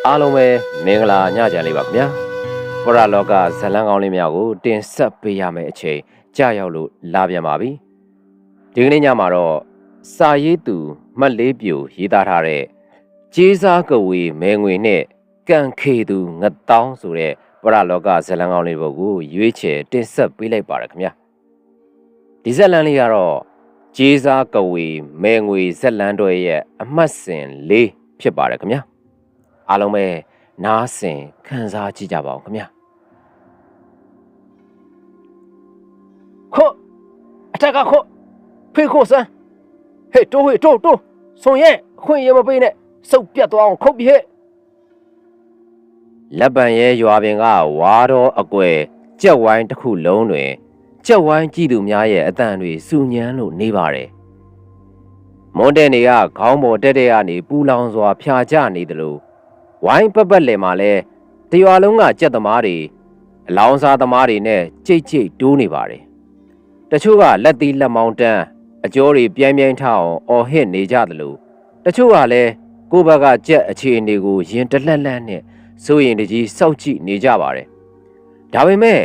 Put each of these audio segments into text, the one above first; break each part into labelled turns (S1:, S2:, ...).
S1: အားလုံးပဲမင်္ဂလာညချမ်းလေးပါခင်ဗျာပရလောကဇလံကောင်းလေးများကိုတင်ဆက်ပေးရမယ့်အချိန်ကြာရောက်လို့လာပြန်ပါပြီဒီကနေ့ညမှာတော့စာရေးသူမှတ်လေးပြူရေးသားထားတဲ့ကျေးစားကဝေမဲငွေနဲ့ကံခေသူငတောင်းဆိုတဲ့ပရလောကဇလံကောင်းလေးဘုတ်ကိုရွေးချယ်တင်ဆက်ပေးလိုက်ပါရခင်ဗျာဒီဇလံလေးကတော့ကျေးစားကဝေမဲငွေဇလံတော်ရဲ့အမှတ်စဉ်၄ဖြစ်ပါတယ်ခင်ဗျာအားလုံးပဲနားဆင်ခံစားကြည့်ကြပါဦးခင်ဗျာ
S2: ခေါအထက်ကခေါဖေးခေါစမ်းဟဲ့တိုးဆုံရဲ့အခွင့်ရမပေးနဲ့စုပ်ပြတ်သွားအောင်ခုတ်ပြဟဲ့
S1: လက်ပံရဲရွာပင်ကဝါတော်အကွယ်ကြက်ဝိုင်းတစ်ခုလုံးတွင်ကြက်ဝိုင်းကြည့်သူများရဲ့အတန်တွေစူညံလို့နေပါတယ်မွန်တဲ့နေကခေါင်းပေါ်တက်တဲ့ကနေပူလောင်စွာဖြာကျနေသလိုဝိုင်းပက်လယ်မှာလဲတရွာလုံးကကြက်သမားတွေအလောင်းစားသမားတွေနဲ့ကြိတ်တိုးနေပါတယ်တချို့ကလက်သီးလက်မောင်းတန်းအကျော်တွေပြိုင်ထအောင်အော်ဟစ်နေကြသလိုတချို့ကလည်းကိုယ့်ဘက်ကကြက်အခြေအနေကိုရင်တလက်နဲ့စိုးရင်တကြီးစောက်ကြည့်နေကြပါတယ်ဒါပေမဲ့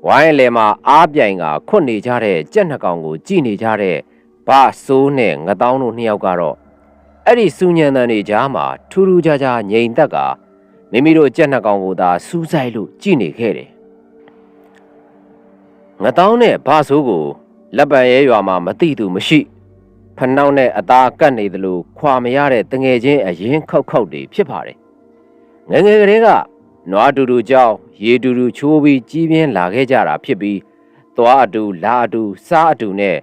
S1: ဝိုင်းလယ်မှာအားပြိုင်ကခွတ်နေကြတဲ့ကြက်နှစ်ကောင်ကိုကြည့်နေကြတဲ့ဗဆိုးနဲ့ငတောင်းတို့နှစ်ယောက်ကတော့အဲ့ဒီစူညံတန်တွေကြားမှာထူးထူးခြားခြားငြိမ်သက်ကမိမိတို့ကြက်နှစ်ကောင်ကိုသာစူးစိုက်လို့ကြည့်နေခဲ့တယ်ငတောင်းနဲ့ဗဆိုးကိုလက်ပံရဲရွာမှာမသိသူမရှိဖနှောင်းနဲ့အသားကတ်နေသလိုခွာမရတဲ့တငယ်ချင်းအရင်ခောက်တွေဖြစ်ပါတယ်ငယ်ကလေးကနွားတူကြောင်းရေတူချိုးပြီးကြီးပြင်းလာခဲ့ကြတာဖြစ်ပြီးသွားအတူလာအတူစားအတူနဲ့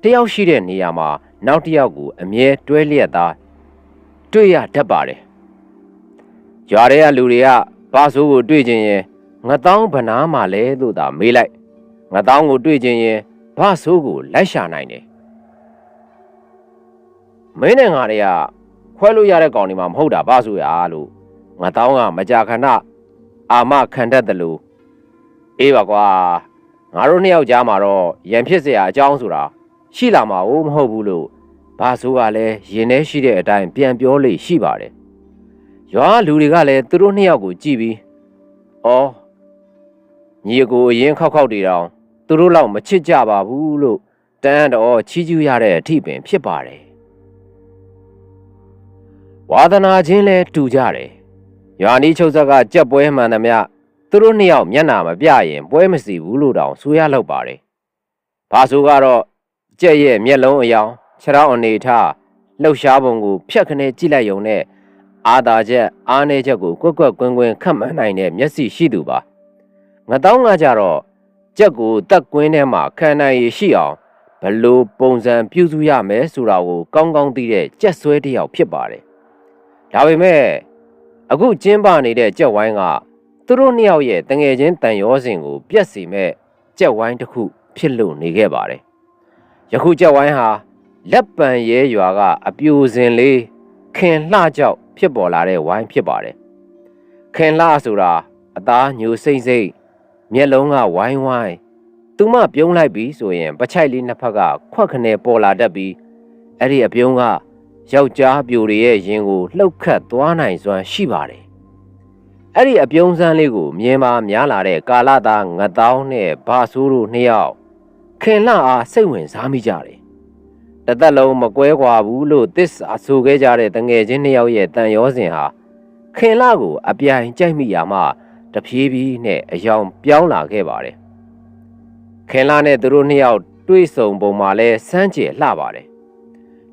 S1: တယောက်ရှိတဲ့နေရာမှာနောက်တစ်ယောက်ကိုအမြဲတွဲလျက်သားတွေ့ရတတ်ပါတယ်ရွာတွေကလူတွေကဗဆိုးကိုတွေ့ခြင်းရင်ငတောင်းဗနာမှလဲလို့သာမေးလိုက်ငတောင်းကိုတွေ့ခြင်းရင်ဗဆိုးကိုလိုက်ရှာနိုင်တယ်မင်းနဲ့ငါတွေကခွဲလို့ရတဲ့ကောင်တွေမှမဟုတ်တာဗဆိုးရလို့ငတောင်းကမကြာခဏအာမခံတတ်တယ်လို့အေးပါကွာငါတို့နှစ်ယောက်ကြားမှာတော့ရန်ဖြစ်เสียအကြောင်းဆိုတာရှိလာမှာမဟုတ်ဘူးလို့ဘာဆိုးကလည်းရင်ထဲရှိတဲ့အတိုင်းပြန်ပြောလေရှိပါတယ်ရွာလူတွေကလည်းသူတို့နှစ်ယောက်ကိုကြည့်ပြီးအော်ညီကိုအရင်ခောက်တွေတောင်သူတို့လောက်မချစ်ကြပါဘူးလို့တန်းတော့ချီးကျူးရတဲ့အထိပင်ဖြစ်ပါတယ်ဝါသနာချင်းလဲတူကြတယ်ရွာနီးချုပ်ဆက်ကကြက်ပွဲမှန်သမျှသူတို့နှစ်ယောက်မျက်နှာမပြရင်ပွဲမစီဘူးလို့တောင်ဆိုရလောက်ပါတယ်ဘာဆိုကတော့ကြက်ရဲ့မျက်လုံးအယောင်ခြေထောက်အနေထားလှုပ်ရှားပုံကိုဖြတ်ခနဲကြည့်လိုက်ရုံနဲ့အာသာချက်အားနေချက်ကိုကွက်ကွင်းခတ်မှန်းနိုင်တဲ့မျက်စိရှိသူပါငတောင်းကကြတော့ကြက်ကိုတက်ကွင်းထဲမှာခံနိုင်ရရှိအောင်ဘလို့ပုံစံပြုစုရမယ်ဆိုတာကိုကောင်းကောင်းသိတဲ့ကြက်ဆွဲတစ်ယောက်ဖြစ်ပါတယ်ဒါပေမဲ့အခုကျင်းပနေတဲ့ကြက်ဝိုင်းကသူတို့နှစ်ယောက်ရဲ့တငယ်ချင်းတန်ရောစဉ်ကိုပြက်စီမဲ့ကြက်ဝိုင်းတစ်ခုဖြစ်လို့နေခဲ့ပါတယ်ယခုကြက်ဝိုင်းဟာလက်ပံရဲရွာကအပြိုစင်လေးခင်လှကြောက်ဖြစ်ပေါ်လာတဲ့ဝိုင်းဖြစ်ပါတယ်ခင်လှဆိုတာအသားညိုစိမ့်မျက်လုံးကဝိုင်းသူမပြုံးလိုက်ပြီဆိုရင်ပချိုက်လေးနှစ်ဖက်ကခွက်ခနဲပေါ်လာတတ်ပြီးအဲ့ဒီအပြုံးကယောက်ျားပြိုတွေရဲ့ရင်ကိုလှုပ်ခတ်သွားနိုင်စွမ်းရှိပါတယ်အဲ့ဒီအပြုံးစမ်းလေးကိုမြင်ပါများလာတဲ့ကာလသားငတောင်းနဲ့ဘာဆိုးတို့နှစ်ယောက်ခင်လှအားစိတ်ဝင်စားမိကြတယ်တသက်လုံးမကွဲကွာဘူးလို့သစ္စာဆိုခဲ့ကြတဲ့တငယ်ချင်းနှစ်ယောက်ရဲ့တန်ရောစဉ်ဟာခင်လှကိုအပြိုင်ကြိုက်မိရာမှတဖြည်းဖြည်းနဲ့အယောင်ပြောင်းလာခဲ့ပါတယ်ခင်လှနဲ့သူတို့နှစ်ယောက်တွေ့ဆုံပုံမှာလဲစမ်းကြယ်လှပါတယ်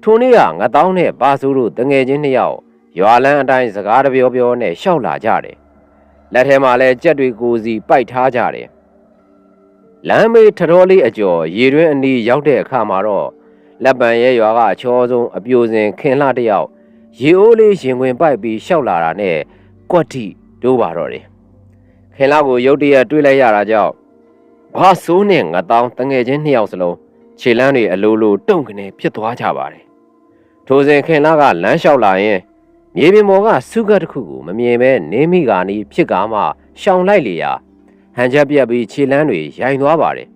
S1: ထိုနေ့ကငတောင်းနဲ့ဘာဆိုးတို့တငယ်ချင်းနှစ်ယောက်ရွာလန်းအတိုင်းစကားတပြောနဲ့ရှောက်လာကြတယ်လက်ထဲမှာလဲကြက်တွေကိုစီပိုက်ထားကြတယ်လမ်းမေးထတော်လေးအကျော်ရေတွင်းအနီးရောက်တဲ့အခါမှာတော့လက်ပံရဲရွာကအချောဆုံးအပြိုစင်ခင်လှတယောက်ရေအိုးလေးရင်ခွင်ပိုက်ပြီးရှောက်လာတာနဲ့ကွက်တိတိုးပါတော့တယ်ခင်လှကိုရုတ်တရက်တွေ့လိုက်ရတာကြောင့်ဘာဆိုးနဲ့ငတောင်းတငယ်ချင်းနှစ်ယောက်စလုံးခြေလမ်းတွေအလိုလိုတုံကနေဖြစ်သွားကြပါတယ်ထိုစဉ်ခင်လှကလမ်းလျှောက်လာရင်မြေပြင်ပေါ်ကစုကတ်တစ်ခုကိုမမြင်ပဲနေမိကာနီးဖြစ်ကာမှရှောင်လိုက်လေရာဟန်ချက်ပြက်ပြီးခြေလမ်းတွေရိုင်သွားပါတယ်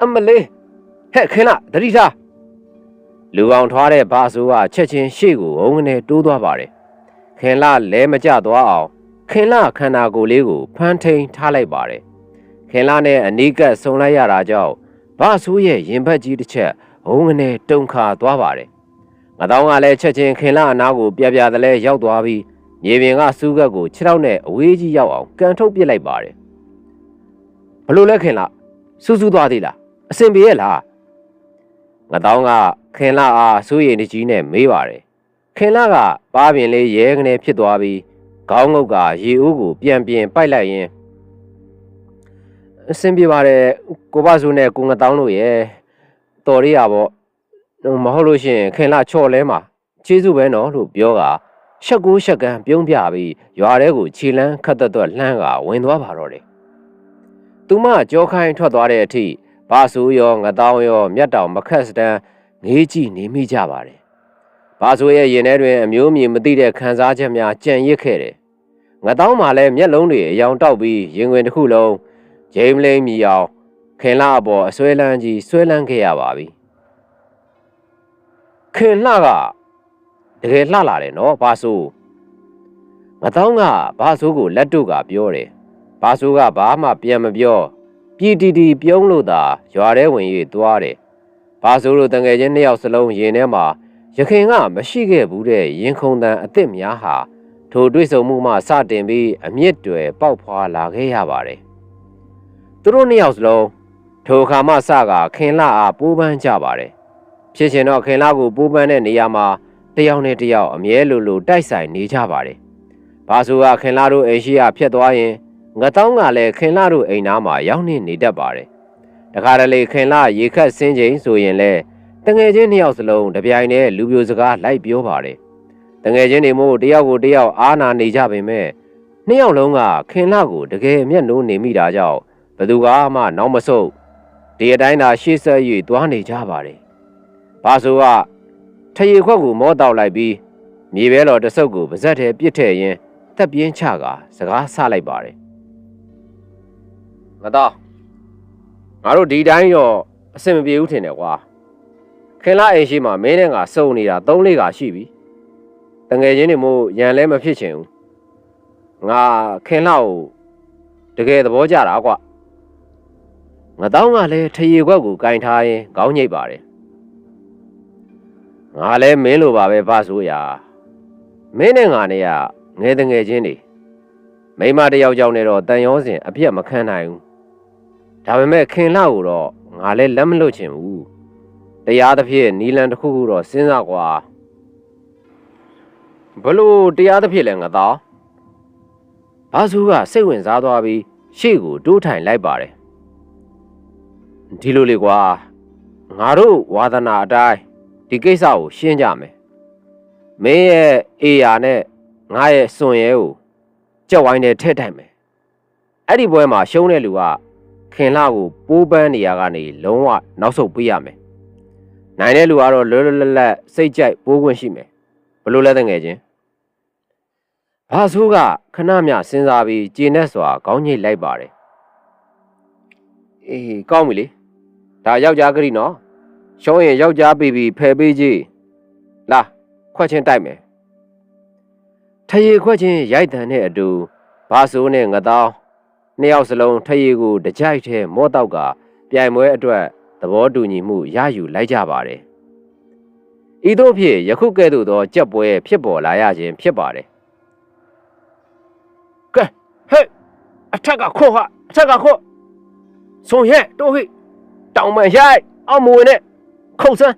S1: အမလေးဟဲ့ခင်လှသတိထားလူကောင်ထွားတဲ့ဘာဆိုးကချက်ချင်းရှေ့ကိုအုံးကနေတိုးသွားပါတယ် ခင်လာလဲမကြသွားအောင်ခင်လာခန္ဓာကိုယ်လေးကိုဖမ်းထိန်ထားလိုက်ပါတယ်ခင်လာနဲ့အနီးကပ်ဆုံလိုက်ရတာကြောင့်ဘာဆိုးရဲ့ရင်ဘတ်ကြီးတစ်ချက်ဘုံငနဲ့တုန်ခါသွားပါတယ်ငတောင်းကလည်းချက်ချင်းခင်လာအနားကိုပြပြတလဲရောက်သွားပြီးမြေပြင်ကစူးကပ်ကိုခြေထောက်နဲ့အဝေးကြီးရောက်အောင်ကန်ထုတ်ပစ်လိုက်ပါတယ်ဘလို့လဲခင်လာစူးစူးသွားသေးလားအစင်ပြေရဲ့လားငတောင်းကခင်လာအားစိုးရိမ်တကြီးနဲ့မေးပါတယ်ခင်လာကပါးပြင်လေးရဲကနေဖြစ်သွားပြီးခေါင်းငုတ်ကရေဦးကိုပြန်ပိုက်လိုက်ရင်အစင်ပြေပါတယ်ကိုဘဆိုးနဲ့ကိုငတောင်းလို့ရဲ့တော်ရရပေါ့မဟုတ်လို့ရှိရင်ခင်လာချော့လဲမှာချေးစုပဲနော်လို့ပြောကရှက်ကိုရှက်ကန်းပြုံးပြပြီးရွာထဲကိုခြေလန်းခတ်သက်လှမ်းကဝင်သွားပါတော့တယ်သူမကြောခိုင်းထွက်သွားတဲ့အထိဘာဆိုးရောငတောင်းရောမျက်တောင်မခက်စတန်းငေးကြည့်နေမိကြပါတယ်ဘာဆိုးရဲ့ရင်ထဲတွင်အမျိုးအမည်မသိတဲ့ခံစားချက်များကြံ့ရစ်ခဲ့တယ်ငတောင်းမှလည်းမျက်လုံးတွေအယောင်တောက်ပြီးရင်ခွင်တစ်ခုလုံးဂျိမ်းလိန်မြီအောင်ခင်လာအပေါ်အဆွဲလန်းကြီးဆွဲလန်းခဲ့ရပါပြီခင်လာကတကယ်လှလာတယ်နော်ဘာဆိုးငတောင်းကဘာဆိုးကိုလက်တို့ကပြောတယ်ဘာဆိုးကဘာမှပြန်မပြောပြည်တီပြုံးလို့သာရွာထဲဝင်၍သွားတယ်ဘာဆိုးတို့တငယ်ချင်းနှစ်ယောက်စလုံးရင်ထဲမှာရခင်ကမရှိခဲ့ဘူးတဲ့ရင်ခုန်တန်အစ်စ်များဟာထိုတွေ့ဆုံမှုမှစတင်ပြီးအမြင့်တွေပေါက်ဖွာလာခဲ့ရပါတယ်သူတို့နှစ်ယောက်စလုံးထိုအခါမှစကခင်လာအားပိုးပန်းကြပါတယ်ဖြစ်ချင်တော့ခင်လာကိုပိုးပန်းတဲ့နေရာမှာတယောက်နဲ့တယောက်အမြဲလိုတိုက်ဆိုင်နေကြပါတယ်ဘာဆိုကခင်လာတို့အိမ်ရှိရာဖြစ်သွားရင်ငတောင်းကလည်းခင်လာတို့အိမ်သားမှာရောက်နေတတ်ပါတယ်တခါတလေခင်လာရေခတ်စင်းချိန်ဆိုရင်လဲတငယ်ချင်းနှစ်ယောက်စလုံးတပြိုင်တည်းလူပြိုစကားလိုက်ပြောပါတယ်တငယ်ချင်းတွေမို့တယောက်ကိုတယောက်အားနာနေကြပေမဲ့နှစ်ယောက်လုံးကခင်လာကိုတကယ်မျက်နှိုးနေမိတာကြောင့်ဘယ်သူကမှနောက်မဆုတ်ဒီအတိုင်းသာရှေ့ဆက်၍သွားနေကြပါတယ်ဘာဆိုကထရေခွက်ကိုမောတောက်လိုက်ပြီးမြေပဲတော်တဆုပ်ကိုပါဇက်ထဲပစ်ထည့်ရင်းတက်ပြင်းချကစကားဆလိုက်ပါတယ်ငါတော့ငါတို့ဒီတိုင်းတော့အဆင်မပြေဘူးထင်တယ်ကွာခင်လာအိမ်ရှိမှမင်းနဲ့ငါစုံနေတာ3-4ခါရှိပြီတငယ်ချင်းတွေမို့ရန်လဲမဖြစ်ချင်ဘူးငါခင်လာကိုတကယ်သဘောကျတာကွာငါတောင်းကလည်းထရေခွက်ကိုကင်ထားရင်ခေါင်းညိတ်ပါတယ်ငါလည်းမင်းလိုပါပဲဘာဆိုရမင်းနဲ့ငါနဲ့ကငယ်တငယ်ချင်းတွေမိမတယောက်ကြောင့်လည်းတော့တန်ရောစဉ်အပြတ်မခံနိုင်ဘူးဒါပေမဲ့ခင်လာကိုတော့ငါလည်းလက်မလွတ်ချင်ဘူးတရားသဖြင့်နီလန်တစ်ခုခုတော့စဉ်းစားကွာဘလို့တရားသဖြင့်လဲငါတော့ဘာစုကစိတ်ဝင်စားသွားပြီးရှေ့ကိုတိုးထိုင်လိုက်ပါတယ်ဒီလိုလေကွာငါတို့ဝါသနာအတိုင်းဒီကိစ္စကိုရှင်းကြမယ်မင်းရဲ့အေယာနဲ့ငါရဲ့စွန်ရဲကိုကြောက်ဝိုင်းနဲ့ထဲ့ထိုင်မယ်အဲ့ဒီပွဲမှာရှုံးတဲ့လူကခင်လာကိုပိုးပန်းနေရကနေလုံးဝနောက်ဆုတ်ပေးရမယ်နိုင်တဲ့လူကတော့လွတ်လွတ်လပ်လပ်စိတ်ကြိုက်ပိုးခွင့်ရှိမယ်ဘလို့လဲတငယ်ချင်းဘာဆိုးကခဏမျှစဉ်းစားပြီးကျေနပ်စွာခေါင်းညိတ်လိုက်ပါတယ်အေးကောင်းပြီလေဒါယောက်ျားကလေးနော်ရှုံးရင်ယောက်ျားပြီးဖယ်ပေးကြီးလာခွက်ချင်းတိုက်မယ်ထရေခွက်ချင်းရိုက်တန်တဲ့အတူဘာဆိုးနဲ့ငတောင်းနှစ်ယောက်စလုံးထရေကိုတကြိုက်ထဲမော့တော့ကပြိုင်ပွဲအတွက်သဘောတူညီမှုရယူလိုက်ကြပါတယ်ဤသို့ဖြင့်ယခုကဲ့သို့သောကြက်ပွဲဖြစ်ပေါ်လာရခြင်းဖြစ်ပါတယ်ကဲဟဲ့အထက်ကခွတ်ဟာအထက်ကခွတ်ဆုံရဲတိုးဟိတောင်မရိုက်အောင်မဝင်နဲ့ခုတ်စမ်း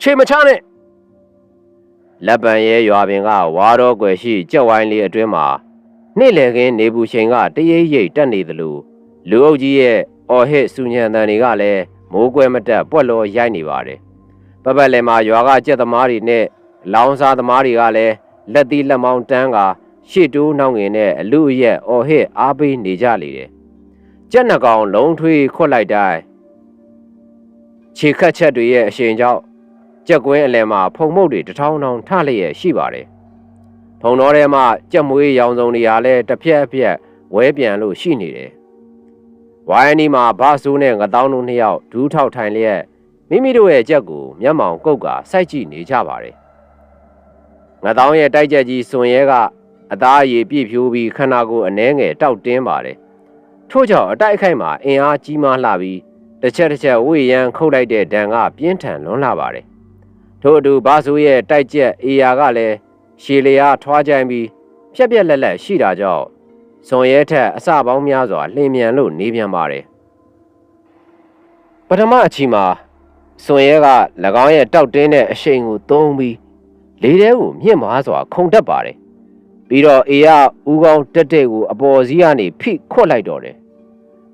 S1: ခြေမချနဲ့လက်ပံရဲရွာပင်ကဝါတော်ကွယ်ရှိကြက်ဝိုင်းလေးအတွင်းမှာနေ့လည်ခင်းနေဘူးချိန်ကတရိပ်ရိပ်တက်နေသလိုလူအုပ်ကြီးရဲ့အော်ဟစ်စူညံတန်တွေကလည်းမိုးကွဲမတက်ပွက်လောရိုက်နေပါတယ်ပပတ်လည်မှာရွာကကြက်သမားတွေနဲ့လောင်းစားသမားတွေကလည်းလက်သီးလက်မောင်းတန်းကရှေ့တိုးနှောင်းငင်နဲ့အလူအရက်အော်ဟစ်အားပေးနေကြလေတယ်ကြက်နှကောင်လုံးထွေးခွတ်လိုက်တိုင်းခြေခတ်ချက်တွေရဲ့အရှိန်ကြောင့်ကြက်ကွင်းအလယ်မှာဖုံမုတ်တွေတထောင်ထောင်ထလျက်ရှိပါတယ်ဖုံတော်ထဲမှာကြက်မွေးရောင်စုံတွေဟာလည်းတစ်ဖြက်အဖြက်ဝဲပြန်လို့ရှိနေတယ်ဝိုင်းအနီးမှာဘာဆိုးနဲ့ငတောင်းတို့နှစ်ယောက်ဒူးထောက်ထိုင်လျက်မိမိတို့ရဲ့ကြက်ကိုမျက်မှောင်ကုတ်ကစိုက်ကြည့်နေကြပါတယ် ငါတောင်းရဲ့တိုက်ချက်ကြီးစွန်ရဲကအသားအရည်ပြည့်ဖြိုးပြီးခန္ဓာကိုယ်အနှဲငယ်တောက်တင်းပါတယ်ထို့ကြောင့်အတိုက်အခိုက်မှာအင်အားကြီးမားလှပြီးတစ်ချက်ဝေရန်ခုတ်လိုက်တဲ့ဒဏ်ကပြင်းထန်လွန်းလာပါတယ်ထို့အတူဘာဆိုရဲ့တိုက်ချက်အေယာကလည်းရှည်လျားထွားကြိုင်ပြီးဖြက်လက်ရှိတာကြောင့်စွန်ရဲထက်အစပေါင်းများစွာလျင်မြန်လို့နေပြန်ပါတယ်ပထမအချီမှာစွန်ရဲက၎င်းရဲ့တောက်တင်းတဲ့အရှိန်ကိုသုံးပြီးလေထဲကိုမြင့်မားစွာခုန်တက်ပါတယ်ပြီးတော့အေရဦးကောင်းတက်ကိုအပေါ်စီးကနေဖိခွတ်လိုက်တော့တယ်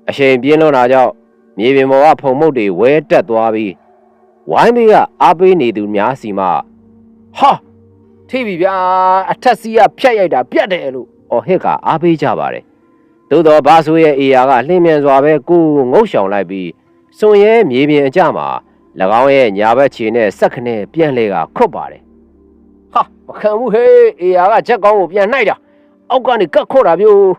S1: အရှိန်ပြင်းလွန်းတာကြောင့်မြေပြင်ပေါ်ကဖုံမုတ်တွေဝဲတက်သွားပြီးဝိုင်းဘေးကအားပေးနေသူများစီမှဟာထိပြီဗျာအထက်စီးကဖြတ်ရိုက်တာပြတ်တယ်လို့ဟစ်ကအားပေးကြပါတယ်သို့တော့ဘာဆိုရဲ့အေယာကလှင်မြန်စွာပဲကိုငုတ်ရှောင်လိုက်ပြီးစွန်ရဲမြေပြင်အကြမှာ၎င်းရဲ့ညာဘက်ခြေနဲ့စက်ခနဲ့ပြန်လေကခွတ်ပါတယ်ဟာမခံဘူးဟေးအေယာကချက်ကောင်းကိုပြန်နှိုက်တာအောက်ကနေကတ်ခွတ်တာမျိုး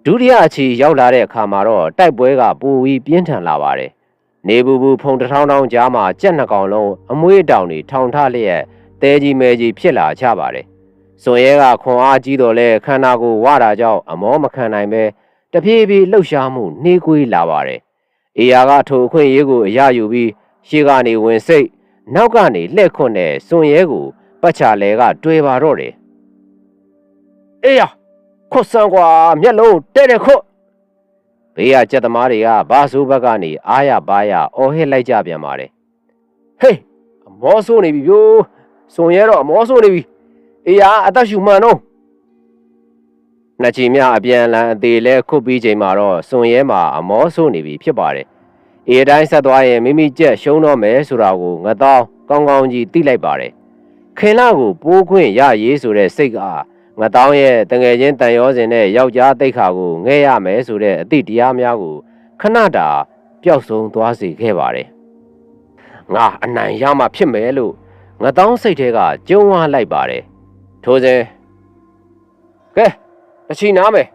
S1: ဒုတိယအချီရောက်လာတဲ့အခါမှာတော့တိုက်ပွဲကပူပြီးပြင်းထန်လာပါတယ်နေဘူးဖုံတထောင်းကြားမှာကြက်နှစ်ကောင်လုံးအမွှေးတောင်တွေထောင်ထလျက်တဲကြီးမဲကြီးဖြစ်လာကြပါတယ်စွန်ရဲကခွန်အားကြီးတော်လဲခန္ဓာကိုယ်ဝတာကြောင့်အမောမခံနိုင်ပဲတဖြည်းဖြည်းလှုပ်ရှားမှုနှေးကွေးလာပါတယ်အေယာကထိုအခွင့်အရေးကိုအရယူပြီးရှေ့ကနေဝင်စိတ်နောက်ကနေလှည့်ခွန်းတဲ့စွန်ရဲကိုပတ်ချလဲကတွေ့ပါတော့တယ်အေးရခွတ်ဆန်းကွာမျက်လုံးတဲ့ခွတ်ဘေးကကြက်သမားတွေကဘာဆိုးဘက်ကနေအားရပါရအော်ဟစ်လိုက်ကြပြန်ပါတယ်ဟေးအမောဆိုးနေပြီဗျိုးစွန်ရဲတော့အမောဆိုးနေပြီအေးရအသက်ရှူမှန်တော့နှစ်ချီမြအပြန်လန်အသေးလဲခုတ်ပြီးချိန်မှာတော့စွန်ရဲမှာအမောဆိုးနေပြီဖြစ်ပါတယ်အေးတိုင်းဆက်သွားရင်မိမိကြက်ရှုံးတော့မယ်ဆိုတာကိုငတောင်းကောင်းကောင်းကြီးသိလိုက်ပါတယ်ခင်လာကိုပိုးခွင့်ရရေးဆိုတဲ့စိတ်ကငတောင်းရဲ့တငယ်ချင်းတန်ရောစင်နဲ့ယောက်ျားတိတ်ခါကိုငဲရမယ်ဆိုတဲ့အသည့်တရားများကိုခဏတာပျောက်ဆုံးသွားစေခဲ့ပါတယ်ငါအနိုင်ရမှဖြစ်မယ်လို့ငတောင်းစိတ်ထဲကကြုံဝါလိုက်ပါတယ်ထိုးစဉ်ကဲတချီနားမယ်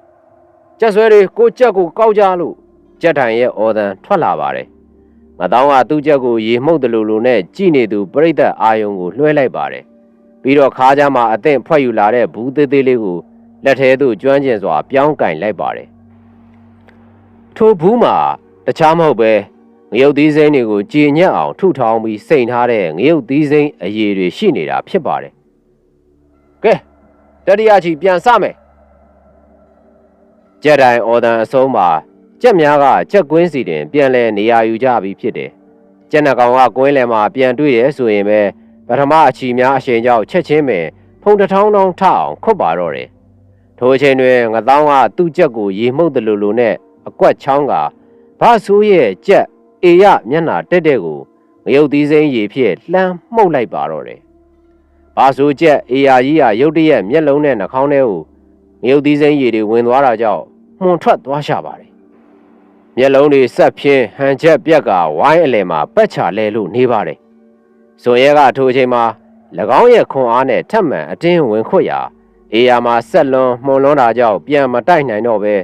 S1: ကြက်ဆွဲတွေကိုကြက်ကိုကောက်ကြလို့ကြက်ထိုင်ရဲ့အော်တန်ထွက်လာပါတယ်ငတောင်းကသူ့ကြက်ကိုရေမှုတ်တယ်လို့နဲ့ကြည်နေသူပြိတ္တအာယုံကိုလွှဲလိုက်ပါတယ်ပြီးတော့ခါးကြားမှာအသင့်ဖွဲ့ယူလာတဲ့ဘူးသေးသေးလေးကိုလက်ထဲသို့ကျွမ်းကျင်စွာပြောင်းကင်လိုက်ပါတယ်ထိုဘူးမှာတခြားမဟုတ်ပဲငရုတ်သီးစိမ်းတွေကိုကြည်ညက်အောင်ထုထောင်းပြီးစိန်ထားတဲ့ငရုတ်သီးစိမ်းအရည်တွေရှိနေတာဖြစ်ပါတယ်ကဲတတိယချီပြန်စမယ်ကြက်တိုင်အော်တန်အဆုံးမှာကြက်များကကြက်ကွင်းစီတင်ပြန်လဲနေရာယူကြပြီးဖြစ်တယ်ကြက်နှကောင်ကကွင်းလယ်မှာပြန်တွေ့ရဆိုရင်ပဲပထမအချီများအရှင်ကြောင့်ချက်ချင်းပင်ဖုံတထောင်းထောင်းထအောင်ခွတ်ပါတော့တယ်ထိုအချိန်တွင်ငတောင်းကသူ့ကြက်ကိုရေမှုတ်တယ်လို့နဲ့အကွက်ချောင်းကဘာဆိုးရဲ့ကြက်အေရမျက်နှာတက်ကိုငရုတ်သီးစိမ်းရေဖြင့်လှမ်းမှုတ်လိုက်ပါတော့တယ်ဘာဆိုးကြက်အေရကြီးကရုတ်တရက်မျက်လုံးနဲ့နှာခေါင်းထဲကိုငရုတ်သီးစိမ်းရေတွေဝင်သွားတာကြောင့်မှုန်ထွက်သွားရှာပါတယ်မျက်လုံးတွေဆက်ဖြင်းဟန်ချက်ပြက်ကဝိုင်းအလယ်မှာပက်ချလဲလို့နေပါတယ်စွန်ရဲကထိုအချိန်မှာ၎င်းရဲ့ခွန်အားနဲ့ထပ်မံအတင်းဝင်ခွတ်ရာအေယာမှာဆက်လွန်မှုန်လွန်းတာကြောင့်ပြန်မတိုက်နိုင်တော့ပဲ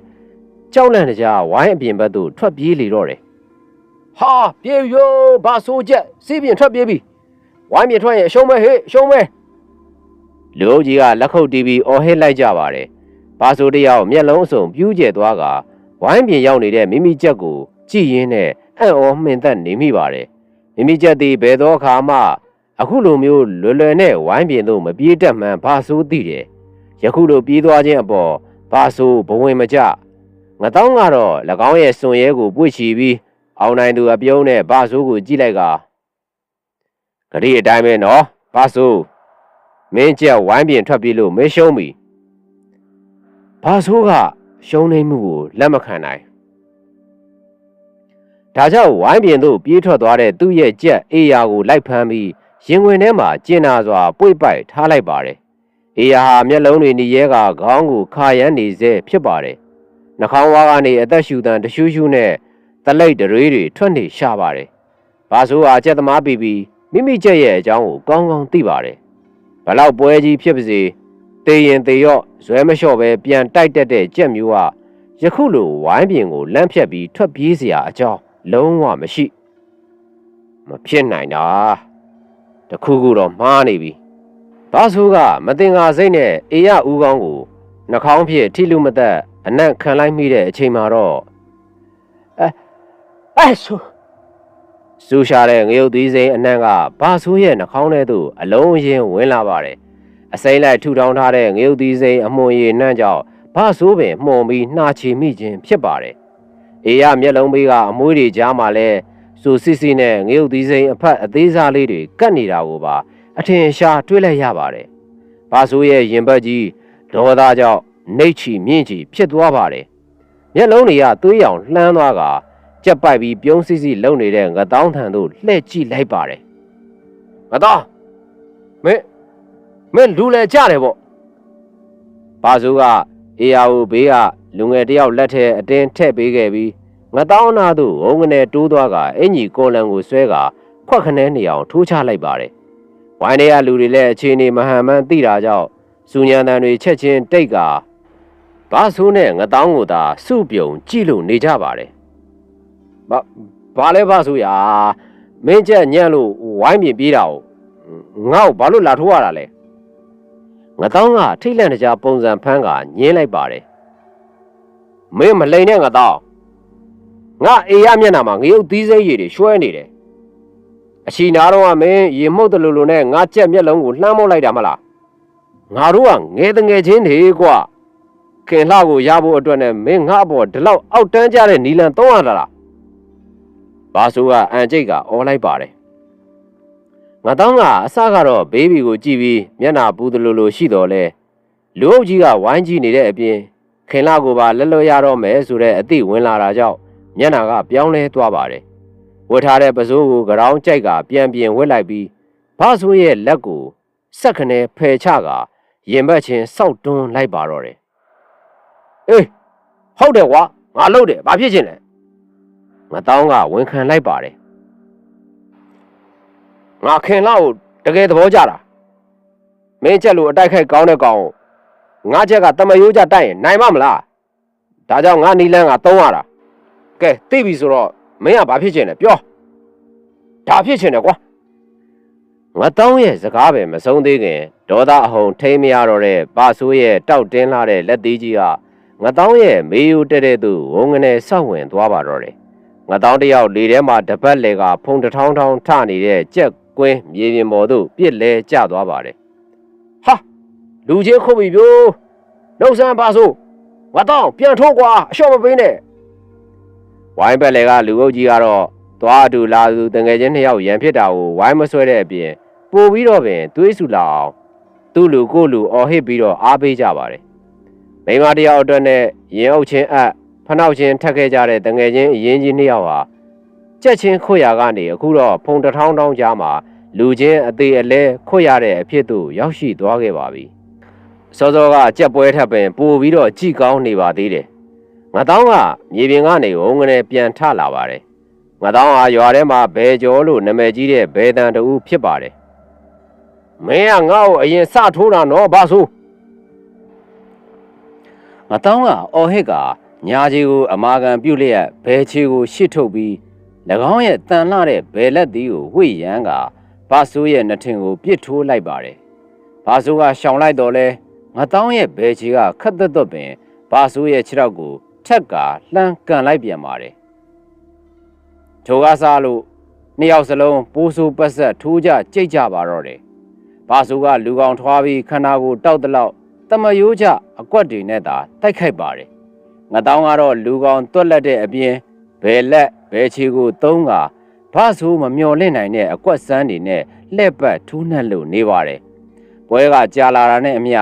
S1: ကြောက်လန့်တကြားဝိုင်းအပြင်ဘက်သို့ထွက်ပြေးလေတော့တယ်ဟာပြေးရိုးဘာဆိုးချက်စီးပြင်ထွက်ပြေးပြီဝိုင်းပြင်ထွက်ရင်ရှုံးမဲဟေ့ရှုံးမဲလူအုပ်ကြီးကလက်ခုပ်တီးပြီးအော်ဟစ်လိုက်ကြပါတယ်ဘာဆိုးတယောက်မျက်လုံးအစုံပြူးကျဲသွားကဝိုင်းပြင်ရောက်နေတဲ့မိမိချက်ကိုကြည်ရင်းနဲ့အံ့ဩမှင်သက်နေမိပါတယ်မိမိချက်သည်ဘယ်သောအခါမှအခုလိုမျိုးလွယ်နဲ့ဝိုင်းပြင်သို့မပြေးတတ်မှန်ဘာဆိုးသိတယ်ယခုလိုပြေးသွားခြင်းအပေါ်ဘာဆိုးဘဝင်မကြငတောင်းကတော့၎င်းရဲ့စွန်ရဲကိုပွေ့ချီပြီးအောင်နိုင်သူအပြုံးနဲ့ဘာဆိုးကိုကြည့်လိုက်ကဂရီအတိုင်းပဲနော်ဘာဆိုးမင်းကျက်ဝိုင်းပြင်ထွက်ပြေးလို့မရှုံးပြီဘာဆိုးကရှုံးနေမှုကိုလက်မခံနိုင်ဒါကြောင့်ဝိုင်းပြင်သို့ပြေးထွက်သွားတဲ့သူ့ရဲ့ကြက်အေယာကိုလိုက်ဖမ်းပြီးရင်ဝင်ထဲမှာကျင်နာစွာပွေ့ပိုက်ထားလိုက်ပါတယ်အေယာဟာမျက်လုံးတွေနီရဲကခေါင်းကိုခါရမ်းနေစေဖြစ်ပါတယ်နှာခေါင်းဝါးကနေအသက်ရှူတန်တရှူးရှူးနဲ့တလိပ်တရွေးတွေထွက်နေရှာပါတယ်ဘာဆိုဟာကြက်သမားပြီးမိမိကြက်ရဲ့အကြောင်းကိုကောင်းကောင်းသိပါတယ်ဘလောက်ပွဲကြီးဖြစ်ပါစေတေရင်တေရော့ဇွဲမလျှော့ပဲပြန်တိုက်တက်တဲ့ကြက်မျိုးကယခုလိုဝိုင်းပြင်ကိုလမ်းဖြတ်ပြီးထွက်ပြေးเสียအကြောင်းလုံးဝမရှိမဖြစ်နိုင်တာတခုခုတော့မှားနေပြီ ဘာဆိုကမတင်ငါစိတ်နဲ့အေရဦးကောင်းကိုနှာခေါင်းဖြစ်ထိလူမသက်အနံ့ခံလိုက်မိတဲ့အချိန်မှာတော့ဆူရှာတဲ့ငရုတ်သီးစိမ်းအနံ့ကဘာဆိုရဲ့နှာခေါင်းထဲသို့အလုံးအင်းဝင်လာပါတယ်အစိမ့်လိုက်ထူထောင်ထားတဲ့ငရုတ်သီးစိမ်းအမွှန်ရည်နှံ့ကြောင့်ဘာဆိုပင်မှုန်ပြီးနှာချီမိခြင်းဖြစ်ပါတယ်အေရမျက်လုံးပေးကအမွှေးတွေကြားမှာလဲစူစစ်စစ်နဲ့ငရုတ်သီးစိမ်းအဖက်အသေးစားလေးတွေကတ်နေတာကိုပါအထင်ရှားတွေ့လိုက်ရပါတယ်ဘာဆိုရဲ့ရင်ဘတ်ကြီးဒေါသကြောင့်နှိတ်ချီမြင့်ချီဖြစ်သွားပါတယ်မျက်လုံးတွေကသွေးရောင်လှမ်းသွားကကြက်ပိုက်ပြီးပြုံးစစ်စစ်လုံနေတဲ့ငတောင်းထံသို့လှည့်ကြည့်လိုက်ပါတယ်ငတောင်းမင်းလူလဲကြတယ်ပေါ့ဘာဆိုကအေယာကိုဘေးကလူငယ်တယောက်လက်ထဲအတင်းထည့်ပေးခဲ့ပြီးငတောင်းနာသို့ဝုံငနေတိုးသွားကအင်ကြီးကိုလန်ကိုဆွဲကခွက်ခနဲနေအောင်ထိုးချလိုက်ပါတယ်ဝိုင်းထဲကလူတွေလည်းအခြေအနေမဟန်မှန်းသိတာကြောင့်စူညံတန်တွေချက်ချင်းတိတ်ကဘာဆိုးနဲ့ငတောင်းကိုသာစုပြုံကြည့်လို့နေကြပါတယ်ဘာလဲဘာဆိုရာမင်းချက်ညံ့လို့ဝိုင်းပြင်ပြေးတာကိုငါ့ကိုဘာလို့လာထိုးရတာလဲငတောင်းကထိတ်လန့်တကြားပုံစံဖမ်းကညင်းလိုက်ပါတယ်မင်းမလိန်နဲ့ငတောင်းငါအေရမျက်နှာမှာငရုတ်သီးစိမ်းရည်တွေရွှဲနေတယ်အချီနာတော့ကမင်းရေမှုတ်တလူလူနဲ့ငါကြက်မျက်လုံးကိုလှမ်းမောက်လိုက်တာမလားငါတို့ကငယ်တငယ်ချင်းတွေကွာခင်လှကိုရဖို့အတွက်နဲ့မင်းငါ့အပေါ်ဒီလောက်အောက်တန်းကြတဲ့နီလန်300လားဘာဆိုကအန်ကျိတ်ကအော်လိုက်ပါတယ်ငါတောင်းကအစကတော့ဘေးဘီကိုကြည့်ပြီးမျက်နှာပူတလူလူရှိတော်လဲလူအုပ်ကြီးကဝိုင်းကြည့်နေတဲ့အပြင်ခင်လှကိုပါလက်လွတ်ရတော့မယ်ဆိုတဲ့အသိဝင်လာတာကြောင့်မျက်နှာကပြောင်းလဲသွားပါတယ်ဝတ်ထားတဲ့ပစိုးကိုကြောင်းကြိုက်ကပြန်ပြင်ဝတ်လိုက်ပြီးဘာဆိုရဲ့လက်ကိုစက်ခနဲဖယ်ချကရင်ဘတ်ချင်းစောက်တွန်းလိုက်ပါတော့တယ်အေးဟုတ်တယ်ကွာငါလုပ်တယ်ဘာဖြစ်ချင်လဲငါတောင်းကဝန်ခံလိုက်ပါတယ်ငါခင်လောက်တကယ်သဘောကျတာမင်းချက်လို့အတိုက်ခိုက်ကောင်းတဲ့ကောင်ငါချက်ကတမယိုးကြတိုက်ရင်နိုင်မလားဒါကြောင့်ငါနီလန်းကသုံးရတာကဲသိပြီဆိုတော့မင်းကဘာဖြစ်ချင်လဲပြောဒါဖြစ်ချင်တယ်ကွာငါတောင်းရဲ့စကားပဲမဆုံးသေးခင်ဒေါသအဟုန်ထိမရတော့တဲ့ပါဆိုးရဲ့တောက်တင်းလာတဲ့လက်သေးကြီးကငါတောင်းရဲ့မေယိုတဲ့တဲ့သူဝုံငနေဆောက်ဝင်သွားပါတော့တယ်ငါတောင်းတယောက်လေထဲမှာတပတ်လေကဖုံတထောင်းထောင်းထနေတဲ့ကြက်ကွင်းမြေပြင်ပေါ်သို့ပြစ်လဲကျသွားပါတယ်ဟာလူချင်းခုတ်ပြီပြိုးနှုတ်ဆန်းပါဆိုးငါတောင်းပြန်ထိုးကွာအလျှော့မပေးနဲ့ဝိုင်းပက်လေကလူအုပ်ကြီးကတော့သွားအတူလာသူတငယ်ချင်း2ယောက်ရန်ဖြစ်တာကိုဝိုင်းမဆွဲတဲ့အပြင်ပို့ပြီးတော့ပင်သွေးဆူလာအောင်သူ့လူကိုလူအော်ဟစ်ပြီးတော့အားပေးကြပါတယ်မိန်းမတယောက်အတွက်နဲ့ရင်အုပ်ချင်းဖနှောက်ချင်းထက်ခဲ့ကြတဲ့တငယ်ချင်းအရင်ကြီး2ယောက်ဟာကြက်ချင်းခွတ်ရကနေအခုတော့ဖုံတထောင်းထောင်းကြားမှာလူချင်းအသေးအလဲခွတ်ရတဲ့အဖြစ်သို့ရောက်ရှိသွားခဲ့ပါပြီစောစောကကြက်ပွဲထပ်ပင်ပို့ပြီးတော့ကြည်ကောင်းနေပါသေးတယ်ငါတောင်းကမြေပြင်ကနေဝုံငနေပြန်ထလာပါတယ်ငါတောင်းဟာရွာထဲမှာဘဲကျော်လို့နာမည်ကြီးတဲ့ဘဲတန်တူဖြစ်ပါတယ်မင်းကငါ့ကိုအရင်စထိုးတာနော်ဘာဆိုငါတောင်းကအော်ဟစ်ကညာကြီးကိုအမာခံပြုတ်လျက်ဘဲချီကိုရှစ်ထုတ်ပြီး၎င်းရဲ့တန်လှတဲ့ဘဲလက်သီးကိုဝှေ့ရမ်းကဘာဆိုရဲ့နှထင်ကိုပြစ်ထိုးလိုက်ပါတယ်ဘာဆိုကရှောင်လိုက်တော့လဲငါတောင်းရဲ့ဘဲချီကခက်သက်ပင်ဘာဆိုရဲ့ခြေထောက်ကိုထက်ကလှမ်းကန်လိုက်ပြန်ပါတယ်ထိုကစားလို့2ယောက်စလုံးပိုးဆိုးပတ်ဆက်ထိုးကြကြိတ်ကြပါတော့တယ်ဘာဆိုကလူကောင်ထွားပြီးခန္ဓာကိုတောက်တလောက်တမယိုးကြအကွက်တွေနဲ့သာတိုက်ခိုက်ပါတယ်ငါတောင်းကတော့လူကောင်တွက်လက်တဲ့အပြင်ဘယ်လက်ဘယ်ချီကိုသုံးကဘာဆိုမမျော်လင့်နိုင်တဲ့အကွက်စမ်းတွေနဲ့လှည့်ပတ်ထူးနှက်လို့နေပါတယ်ပွဲကကြာလာတာနဲ့အမျှ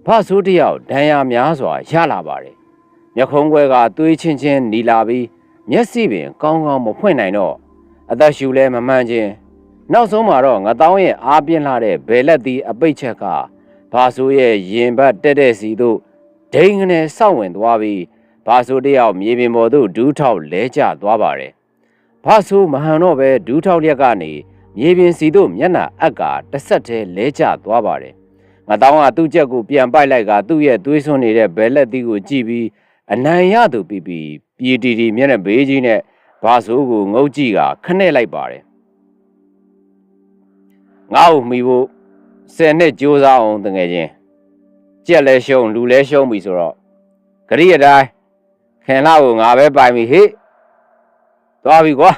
S1: ဘာဆိုတယောက်ဒဏ်ရာများစွာရလာပါတယ်မျက်ခုံးခွဲကသွေးချင်းချင်းနီလာပြီးမျက်စိပင်ကောင်းကောင်းမဖွင့်နိုင်တော့အသက်ရှူလဲမမှန်ခြင်းနောက်ဆုံးမှာတော့ငါတောင်းရဲ့အားပြင်းလာတဲ့ဘယ်လက်သီးအပိတ်ချက်ကဘာဆိုရဲ့ရင်ဘတ်တက်တဲ့စီတို့ဒိန်ငနဲ့စောင့်ဝင်သွားပြီးဘာဆိုတယောက်မြေပြင်ပေါ်သို့ဒူးထောက်လဲကျသွားပါတယ်ဘာဆိုမဟန်တော့ပဲဒူးထောက်ရက်ကနေမြေပြင်စီတို့မျက်နှာအက်ကတစ်ဆက်တည်းလဲကျသွားပါတယ်ငါတောင်းကသူ့ချက်ကိုပြန်ပိုက်လိုက်ကသူ့ရဲ့သွေးစွန်းနေတဲ့ဘယ်လက်သီးကိုကြည့်ပြီးအနိုင်ရသူပြီးပြည်တီမျက်နှာဘေးကြီးနဲ့ဘာဆိုကိုငုတ်ကြည့်ကခနဲ့လိုက်ပါတယ်ငါ့ကိုမှီဖို့ 10နှစ်ကြိုးစားအောင်တငယ်ချင်းကြက်လဲရှုံလူလဲရှုံပြီဆိုတော့ဂရိအတိုင်းခင်လာကိုငါပဲပိုင်ပြီဟေ့သွားပြီကွာ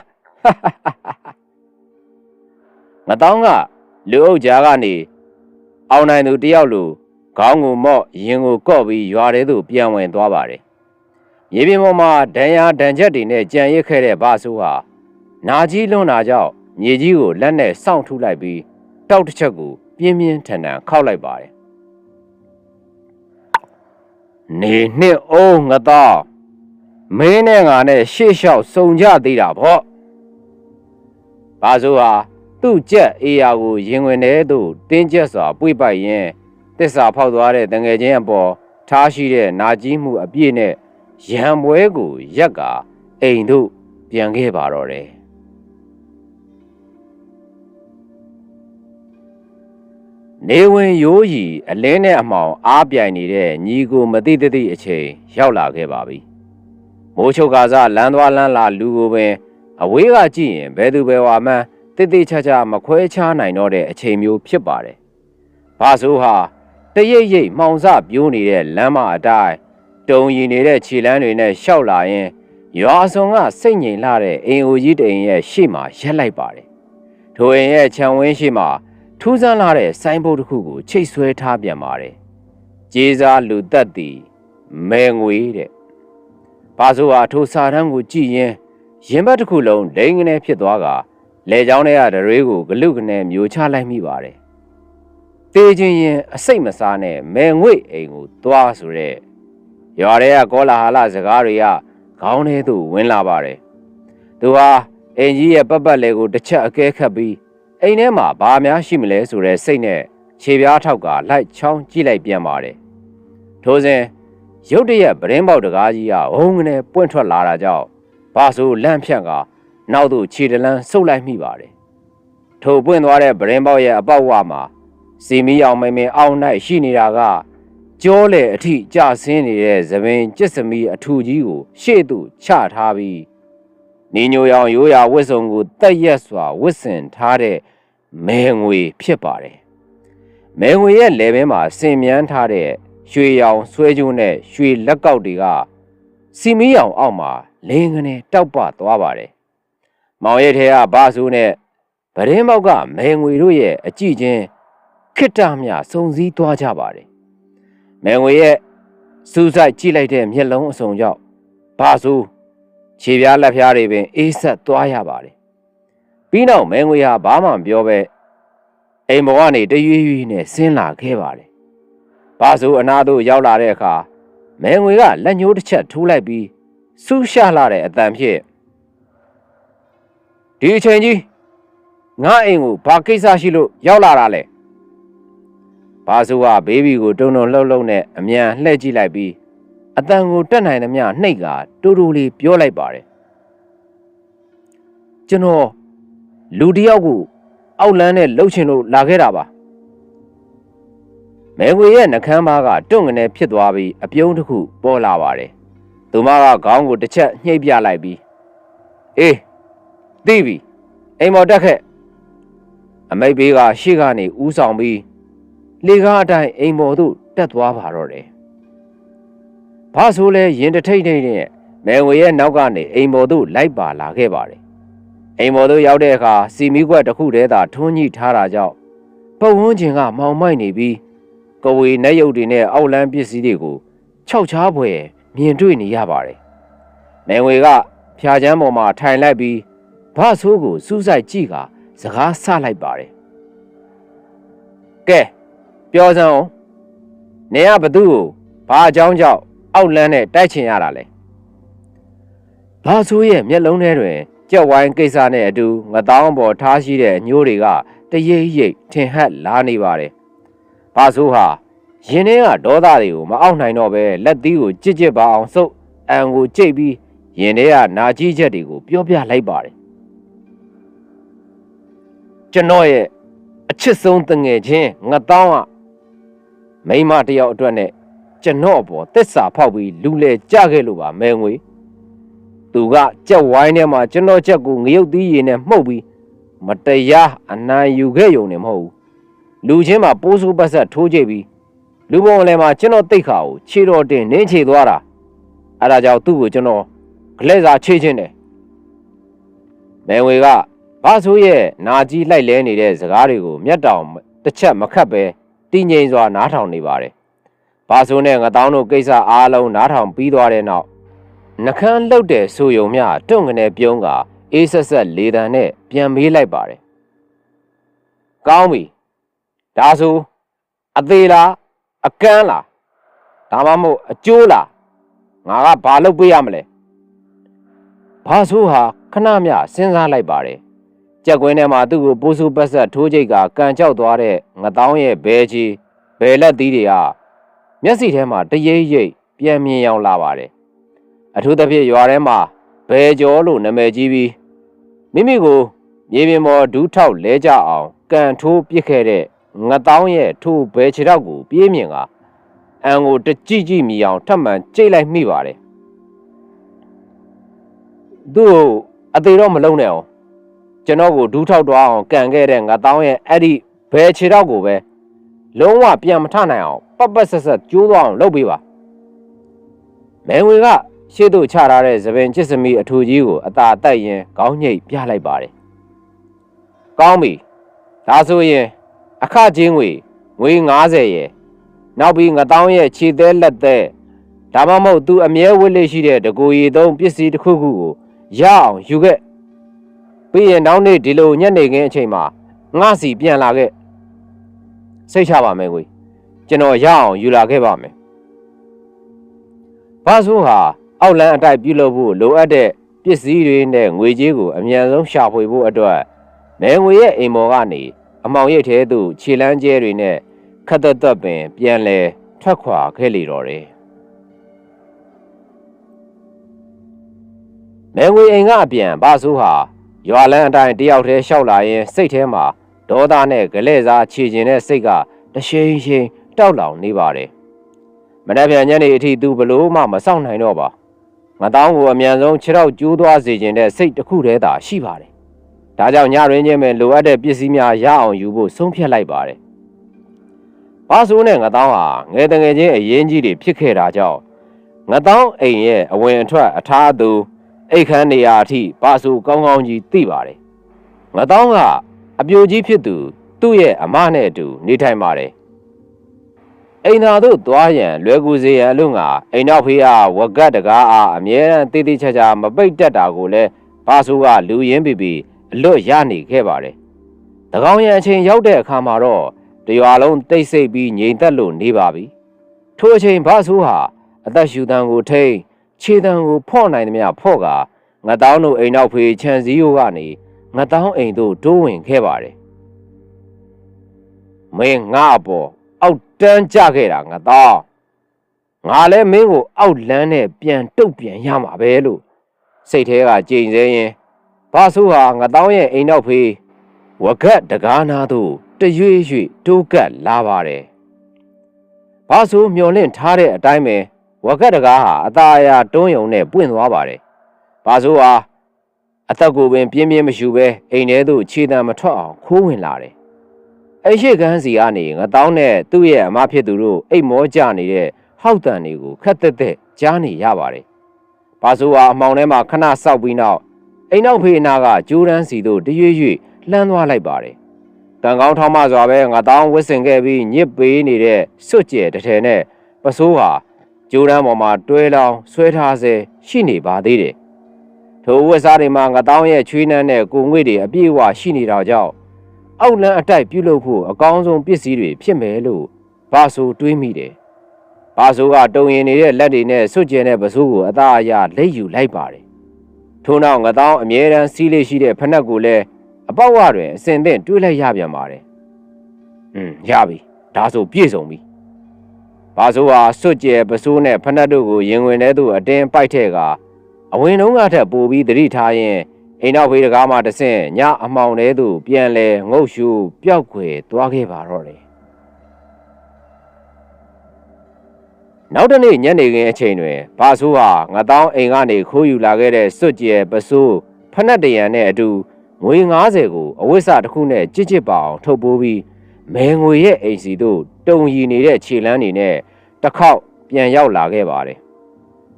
S1: ငါတောင်းကလူအုပ်ကြားကနေအောင်နိုင်သူတယောက်လိုခေါင်းကိုမော့ရင်ကိုကော့ပြီးရွာထဲသို့ပြန်ဝင်သွားပါတယ်မြေပြင်ပေါ်မှာဒဏ်ရာဒဏ်ချက်တွေနဲ့ကြံရစ်ခဲ့တဲ့ဘာဆိုးဟာနာကြီးလွန်းတာကြောင့်မြေကြီးကိုလက်နဲ့စောင့်ထုလိုက်ပြီးတောက်တစ်ချက်ကိုပြင်းပြင်းထန်ထန်ခောက်လိုက်ပါတယ်နေနှစ်အိုးငါတော့မင်းနဲ့ငါနဲ့ရှေ့လျှောက်စုံကြသေးတာပေါ့ဘာဆိုးဟာသူ့ကြက်အေးယာကိုရင်ဝင်ထဲသို့တင်းကျပ်စွာပွေ့ပိုက်ရင်းတစ္ဆာဖောက်သွားတဲ့တငယ်ချင်းအပေါ်ထားရှိတဲ့နာကြီးမှုအပြည့်နဲ့ရံပွဲကိုရက်ကအိမ်သို့ပြန်ခဲ့ပါတော့တယ်နေဝင်ရိုးရီအလင်းနဲ့အမှောင်အားပြိုင်နေတဲ့ညီကိုမသိသည့်အချိန်ရောက်လာခဲ့ပါပြီမိုးချုပ်ကားစားလမ်းသွားလမ်းလာလူကိုပင်အဝေးကကြည့်ရင်ဘယ်သူဘယ်ဝါမှန်းတိတိကျကျမခွဲခြားနိုင်တော့တဲ့အချိန်မျိုးဖြစ်ပါတယ်ဘာဆိုဟာတရိပ်ရိပ်မှောင်စပြိုးနေတဲ့လမ်းမအတိုင်းတုံရီနေတဲ့ခြေလမ်းတွေနဲ့ရှောက်လာရင်ရွာစုံကစိတ်ငြိမ်လာတဲ့အိမ်အိုကြီးတအိမ်ရဲ့ရှေ့မှာရက်လိုက်ပါတယ်ထိုအိမ်ရဲ့ခြံဝင်းရှေ့မှာထူးဆန်းလာတဲ့ဆိုင်းဘုတ်တစ်ခုကိုချိတ်ဆွဲထားပြန်ပါတယ်ကျေးစားလူသက်သည်မဲငွေတဲ့ဘာဆိုဟာထိုစာတန်းကိုကြည့်ရင်ရင်ဘတ်တစ်ခုလုံးလိန်ကနေဖြစ်သွားကလေချောင်းထဲကဒရွေးကိုဂလုကနေမျိုးချလိုက်မိပါတယ်တေးချင်းရင်အစိတ်မစားနဲ့မဲငွေအိမ်ကိုသွားဆိုတဲ့ရွာထဲကကောလာဟာလစကားတွေကခေါင်းထဲသို့ဝင်လာပါတယ်သူဟာအင်ကြီးရဲ့ပတ်ပတ်လေကိုတစ်ချက်အကဲခတ်ပြီးအိမ်ထဲမှာဘာများရှိမလဲဆိုတဲ့စိတ်နဲ့ခြေပြားထောက်ကလိုက်ချောင်းကြည့်လိုက်ပြန်ပါတယ်ထိုစဉ်ရုတ်တရက်ပရင်းပေါက်တကားကြီးကဝုန်းကနေပွင့်ထွက်လာတာကြောင့်ဘာဆိုလန့်ဖြန့်ကနောက်သို့ခြေတလန်းဆုပ်လိုက်မိပါတယ်ထိုပွင့်သွားတဲ့ပရင်းပေါက်ရဲ့အပေါက်ဝမှာစီမီအောင်မင်းအောင်၌ရှိနေတာကကြောလေအထိကြဆင်းနေတဲ့သပင်ကျစ်စမီအထူကြီးကိုရှေ့သို့ချထားပြီးနေညိုရောင်ရိုးရာဝစ်စုံကိုတက်ရက်စွာဝစ်စင်ထားတဲ့မဲငွေဖြစ်ပါတယ်မဲငွေရဲ့လယ်ဘင်းမှာဆင်မြန်းထားတဲ့ရွှေရောင်ဆွဲကြိုးနဲ့ရွှေလက်ကောက်တွေကစီမီရောင်အောက်မှာလင်းငနေတောက်ပသွားပါတယ်မောင်ရဲ့ထဲကဘာဆိုးနဲ့ပရင်းပေါက်ကမဲငွေတို့ရဲ့အကြည့်ချင်းခိတ္တမြစုံစည်းသွားကြပါတယ်မဲငွေရဲ့စူးစိုက်ကြည့်လိုက်တဲ့မျက်လုံးအစုံကြောင့်ဘာဆိုးခြေပြားလက်ဖျားတွေပင်အေးဆက်သွားရပါတယ်ပြီးနောက်မဲငွေဟာဘာမှမပြောပဲအိမ်ပေါ်ကနေတရွေ့ရွေ့နဲ့ဆင်းလာခဲ့ပါတယ်ဘာဆိုအနာသို့ရောက်လာတဲ့အခါမဲငွေကလက်ညှိုးတစ်ချက်ထိုးလိုက်ပြီးဆူးရှလာတဲ့အတန်ဖြင့်ဒီအချိန်ကြီးငါအိမ်ကိုဘာကိစ္စရှိလို့ရောက်လာတာလဲဘာဆိုကဘေဘီကိုတုံတုံလှုပ်လှုပ်နဲ့အမြန်လှည့်ကြည့်လိုက်ပြီးအတန်ကိုတက်နိုင်သမျှနှိပ်ကတူတူလေးပြောလိုက်ပါတယ်ကျွန်တော်လူတယောက်ကိုအောက်လန်းနဲ့လှုပ်ချင်လို့လာခဲ့တာပါမဲငွေရဲ့နှကမ်းပါးကတွန့်ငနေဖြစ်သွားပြီးအပြုံးတစ်ခုပေါ်လာပါတယ်သူမကခေါင်းကိုတစ်ချက်ညှိပ်ပြလိုက်ပြီးအေးသိပြီအိမ်မော်တက်ခဲ့အမိတ်ဘေးကရှေ့ကနေဦးဆောင်ပြီးလေကားအတိုင်းအိမ်မော်သို့တက်သွားပါတော့တယ်ဘာဆိုလဲရင်တထိတ်ထိတ်နဲ့မဲငွေရဲ့နောက်ကနေအိမ်မော်သို့လိုက်ပါလာခဲ့ပါတယ်အိမ်မော်သို့ရောက်တဲ့အခါစီမီကွက်တစ်ခုတည်းသာထွန်းညှိထားတာကြောင့်ပတ်ဝန်းကျင်ကမောင်မိုက်နေပြီးကဝေနက်ရုပ်တွေနဲ့အောက်လန်းပစ္စည်းတွေကိုခြောက်ချားဖွယ်မြင်တွေ့နေရပါတယ်မဲငွေကဖျာချမ်းပေါ်မှာထိုင်လိုက်ပြီးဘာဆိုးကိုစူးစိုက်ကြည့်ကစကားဆလိုက်ပါတယ်ကဲပြောစမ်းအောင်နေရဘသူ့ကိုဘာအကြောင်းကြောင့်အောက်လန်းနဲ့တိုက်ချင်ရတာလဲဘာဆိုးရဲ့မျက်လုံးထဲတွင်ကြက်ဝိုင်းကိစ္စနဲ့အတူငတောင်းပေါ်ထားရှိတဲ့ညိုးတွေကတရိပ်ရိပ်ထင်ဟပ်လာနေပါတယ်ဘာဆိုးဟာရင်ထဲကဒေါသတွေကိုမအောက်နိုင်တော့ပဲလက်သီးကိုကြစ်ကြစ်ပါအောင်စုပ်အံကိုကြိတ်ပြီးရင်ထဲကနာကြီးချက်တွေကိုပြောပြလိုက်ပါတယ်ကျွန်တော်ရဲ့အချစ်ဆုံးတငယ်ချင်းငတောင်းကမိမတယောက်အတွက်နဲ့ကျွန်တော်အပေါ်သစ္စာဖောက်ပြီးလူလေကြခဲ့လို့ပါမဲငွေသူကကြက်ဝိုင်းထဲမှာကျွန်တော်ချက်ကိုငရုတ်သီးရည်နဲ့မှုတ်ပြီးမတရားအနိုင်ယူခဲ့ရုံနဲ့မဟုတ်ဘူး လူချင်းမှာပိုးဆိုးပတ်ဆက်ထိုးကြည့်ပြီးလူပုံအလဲမှာကျွန်တော်တိတ်ခါကိုခြေတော်တင်နင်းချေသွားတာအဲ့ဒါကြောင့်သူ့ကိုကျွန်တော်ဂလဲစာချေချင်းတယ်မဲဝေကဘာဆိုရဲ့နာကြီးလိုက်လဲနေတဲ့စကားတွေကိုမျက်တောင်တစ်ချက်မခတ်ပဲတည်ငြိမ်စွာနားထောင်နေပါတယ်ဘာဆိုနဲ့ငတောင်းတို့ကိစ္စအားလုံးနားထောင်ပြီးသွားတဲ့နောက်နှကန်းလှုပ်တဲ့ဆိုယုံမြတွန့်ကနေပြုံးကအေးဆက်ဆက်လေတံနဲ့ပြန်မေးလိုက်ပါတယ်ကောင်းပြီဒါဆိုအသေးလားအကန်းလားဒါမှမဟုတ်အကျိုးလားငါကဘာလုပ်ပေးရမလဲဘာဆိုဟာခဏမျှစဉ်းစားလိုက်ပါတယ်ကြက်ကွင်းထဲမှာသူ့ကိုပိုးဆူပတ်ဆက်ထိုးကြိတ်ကကန်ကြောက်သွားတဲ့ငတောင်းရဲ့ဘဲချီဘဲလက်သီးတွေကမျက်စိထဲမှာတရိပ်ရိပ်ပြန်မြင်ရောက်လာပါတယ်အထူးသဖြင့်ရွာထဲမှာဘဲကျော်လို့နာမည်ကြီးပြီးမိမိကိုမြေပြင်ပေါ်ဒူးထောက်လဲကြအောင်ကန်ထိုးပစ်ခဲ့တဲ့ငတောင်းရဲ့ထိုးဘဲခြေထောက်ကိုပြေးမြင်ကအန်ကိုတကြည့်ကြည့်မိအောင်ထပ်မံကြိတ်လိုက်မိပါတယ်သူ့အသေးတော့မလုံးနဲ့အောင်ကျွန်တော်ကိုဒူးထောက်သွားအောင်ကန်ခဲ့တဲ့ငတောင်းရဲ့အဲ့ဒီဘဲခြေထောက်ကိုပဲလုံးဝပြန်မထနိုင်အောင်ပတ်ဆက်ဆက်ကျိုးသွားအောင်လုပ်ပေးပါမဲဝေကရှေ့သို့ချထားတဲ့သပင်ကျစ်စမီအထူကြီးကိုအသာတက်ရင်ခေါင်းညိတ်ပြလိုက်ပါတယ်ကောင်းပြီဒါဆိုရင်အခချင်းငွေ90ရဲ့နောက်ပြီးငတောင်းရဲ့ခြေသေးလက်သေးဒါမှမဟုတ်သူအမြဲဝတ်လက်ရှိတဲ့တကူရီသုံးပစ္စည်းတစ်ခုခုကိုရအောင်ယူခဲ့ပြီးရင်နောက်နေ့ဒီလိုညနေခင်းအချိန်မှာငါစီပြန်လာခဲ့စိတ်ချပါမယ်ကွေကျွန်တော်ရအောင်ယူလာခဲ့ပါမယ်ဘာဆိုဟာအောက်လန်းအတိုက်ပြုလုပ်ဖို့လိုအပ်တဲ့ပစ္စည်းတွေနဲ့ငွေကြေးကိုအမြန်ဆုံးရှာဖွေဖို့အတွက်မဲငွေရဲ့အိမ်မော်ကနေအမောင်ရိပ်ထဲသို့ခြေလန်းကျဲတွေနဲ့ခတ်သက်သက်ပင်ပြန်လဲထွက်ခွာခဲ့လေတော့တယ်မဲငွေအိမ်ကအပြန်ဘာဆိုဟာရွာလန်းအတိုင်းတယောက်တည်းရှောက်လာရင်စိတ်ထဲမှာဒေါသနဲ့ဂလဲ့စားခြေကျင်တဲ့စိတ်ကတရှိန်ရှိန်တောက်လောင်နေပါတယ်မနေ့ပြန်ညနေအထိသူဘလို့မှမစောင့်နိုင်တော့ပါငတောင်းကိုအမြန်ဆုံးခြေထောက်ကျိုးသွားစေခြင်းတဲ့စိတ်တစ်ခုတည်းသာရှိပါတယ်ဒါကြောင့်ညရင်းချင်းပဲလိုအပ်တဲ့ပစ္စည်းများရအောင်ယူဖို့ဆုံးဖြတ်လိုက်ပါတယ်ဘာဆိုနဲ့ငတောင်းဟာငယ်တငယ်ချင်းအရင်ကြီးတွေဖြစ်ခဲ့တာကြောင့်ငတောင်းအိမ်ရဲ့အဝင်အထွက်အထားသူအိတ်ခမ်းနေရာအထိဘာဆိုကောင်းကောင်းကြီးသိပါတယ်ငတောင်းကအပြိုကြီးဖြစ်သူ့ရဲ့အမနဲ့အတူနေထိုင်ပါတယ်အိမ်သာတို့သွားရန်လွယ်ကူစေရန်အလို့ငါအိမ်နောက်ဖေးအားဝကတ်တကားအားအမြဲတမ်းတေးသေးချာချာမပိတ်တက်တာကိုလည်းဘာဆိုကလူရင်းပြီးအလွတ်ရနေခဲ့ပါတယ်တကောင်ရန်အချိန်ရောက်တဲ့အခါမှာတော့တရွာလုံးတိတ်ဆိတ်ပြီးငြိမ်သက်လို့နေပါပြီထိုအချိန်ဘာဆိုဟာအသက်ရှူတန်ကိုထိန်ခြေတံကိုဖော့နိုင်သမျှဖော့ကငတောင်းတို့အိမ်နောက်ဖေးခြံစည်းရိုးကနေငတောင်းအိမ်တို့တိုးဝင်ခဲ့ပါတယ်မင်းငါအပေါ်အောက်တန်းကြခဲ့တာငတောင်းငါလည်းမင်းကိုအောက်လန်းနဲ့ပြန်တုတ်ပြန်ရမှာပဲလို့စိတ်ထဲကကြိမ်စဲရင်ဘာဆိုဟာငတောင်းရဲ့အိမ်နောက်ဖေးဝကတ်တကားနာသို့တရွေ့ရွေ့တိုးကပ်လာပါတယ်ဘာဆိုမျောလင့်ထားတဲ့အတိုင်းပဲဝကတ်တကားဟာအသာအရာတွန်းယုံနဲ့ပွင့်သွားပါတယ်ဘာဆိုဟာအသက်ကိုပင်ပြင်းပြင်းမရှူပဲအိမ်ထဲသို့ခြေတံမထွက်အောင်ခိုးဝင်လာတယ်အဲ့ရှိကန်းစီကနေငတောင်းနဲ့သူ့ရဲ့အမဖြစ်သူတို့အိတ်မောကြနေတဲ့ဟောက်တန်တွေကိုခက်သက်သက်ကြားနေရပါတယ်ဘာဆိုဟာအမောင်ထဲမှာခဏဆောက်ပြီးနောက်အိမ်နောက်ဖေးအနာကကျိုးတန်းစီတို့တရွေ့ရွေ့လှမ်းသွားလိုက်ပါတယ်တန်ကောင်းထောင်းမစွာပဲငတောင်းဝစ်စင်ခဲ့ပြီးညစ်ပေးနေတဲ့စွတ်ကျဲတထဲနဲ့ပစိုးဟာကျိုးတန်းပေါ်မှာတွဲလောင်းဆွဲထားစေရှိနေပါသေးတယ်ထိုဝက်စားတွေမှာငတောင်းရဲ့ချွေးနှမ်းနဲ့ကိုငွေတွေအပြည့်အဝရှိနေတာကြောင့်အောက်လန်းအတိုက်ပြုလုပ်ဖို့အကောင်းဆုံးပစ္စည်းတွေဖြစ်မယ်လို့ဘာဆိုတွေးမိတယ်ဘာဆိုကတုံရင်နေတဲ့လက်တွေနဲ့စွတ်ကျဲတဲ့ပစိုးကိုအသာအရလက်ယူလိုက်ပါတယ်ထို့နောက်ငတောင်းအမြဲတမ်းစီးလေးရှိတဲ့ဖနက်ကိုလည်းအပေါက်ဝတွင်အစင်သင့်တွေးလိုက်ရပြန်ပါတယ်ရပြီဒါဆိုပြည့်စုံပြီဘာဆိုဟာစွတ်ကျဲပစိုးနဲ့ဖနက်တို့ကိုရင်ဝင်ထဲသို့အတင်းပိုက်ထဲကအဝင်တုံးကထက်ပိုပြီးသတိထားရင်အိမ်နောက်ဖေးတကားမှတဆင့်ညအမှောင်ထဲသို့ပြန်လဲငုတ်ရှူပျောက်ခွေသွားခဲ့ပါတော့တယ်နောက်တနေ့ညနေခင်းအချိန်တွင်ဘာဆိုဟာငတောင်းအိမ်ကနေခိုးယူလာခဲ့တဲ့စွတ်ကျဲပစိုးဖနက်တရံနဲ့အတူငွေ90ကိုအဝိဆတစ်ခုနဲ့ကြစ်ကြစ်ပါအောင်ထုတ်ပိုးပြီး မဲငွေရဲ့အိမ်စီတို့တုံရီနေတဲ့ခြေလမ်းတွေနဲ့တစ်ခေါက်ပြန်ရောက်လာခဲ့ပါတယ်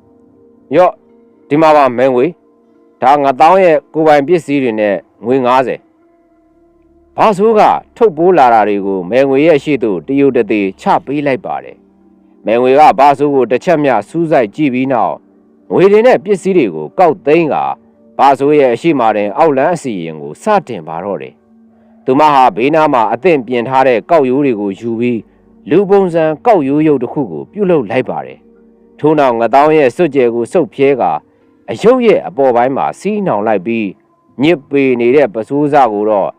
S1: ။ရော့ဒီမှာပါမဲငွေဒါငါတောင်းရဲ့ကိုပိုင်ပစ္စည်းတွေနဲ့ငွေ90ဘာဆိုးကထုတ်ပိုးလာတာတွေကိုမဲငွေရဲ့ရှေ့သို့တရုတ်တသေးချပေးလိုက်ပါတယ်။မဲငွေကဘာဆိုးကိုတစ်ချက်မျှစူးစိုက်ကြည့်ပြီးနောက်ငွေတွေနဲ့ပစ္စည်းတွေကိုကောက်သိမ်းကဘာဆိုးရဲ့အရှိမတင်အောက်လန်းအစီရင်ကိုစတင်ပါတော့တယ်။သူမဟာဘေးနားမှာအသင့်ပြင်ထားတဲ့ကောက်ရိုးတွေကိုယူပြီးလူပုံစံကောက်ရိုးရုပ်တစ်ခုကိုပြုတ်လုပ်လိုက်ပါတယ်။ထို့နောက်ငတောင်းရဲ့စွတ်ကျဲကိုစုပ်ဖြဲကအယုတ်ရဲ့အပေါ်ပိုင်းမှာစီးနှောင်လိုက်ပြီးညစ်ပေနေတဲ့ပစိုးစားကိုတော့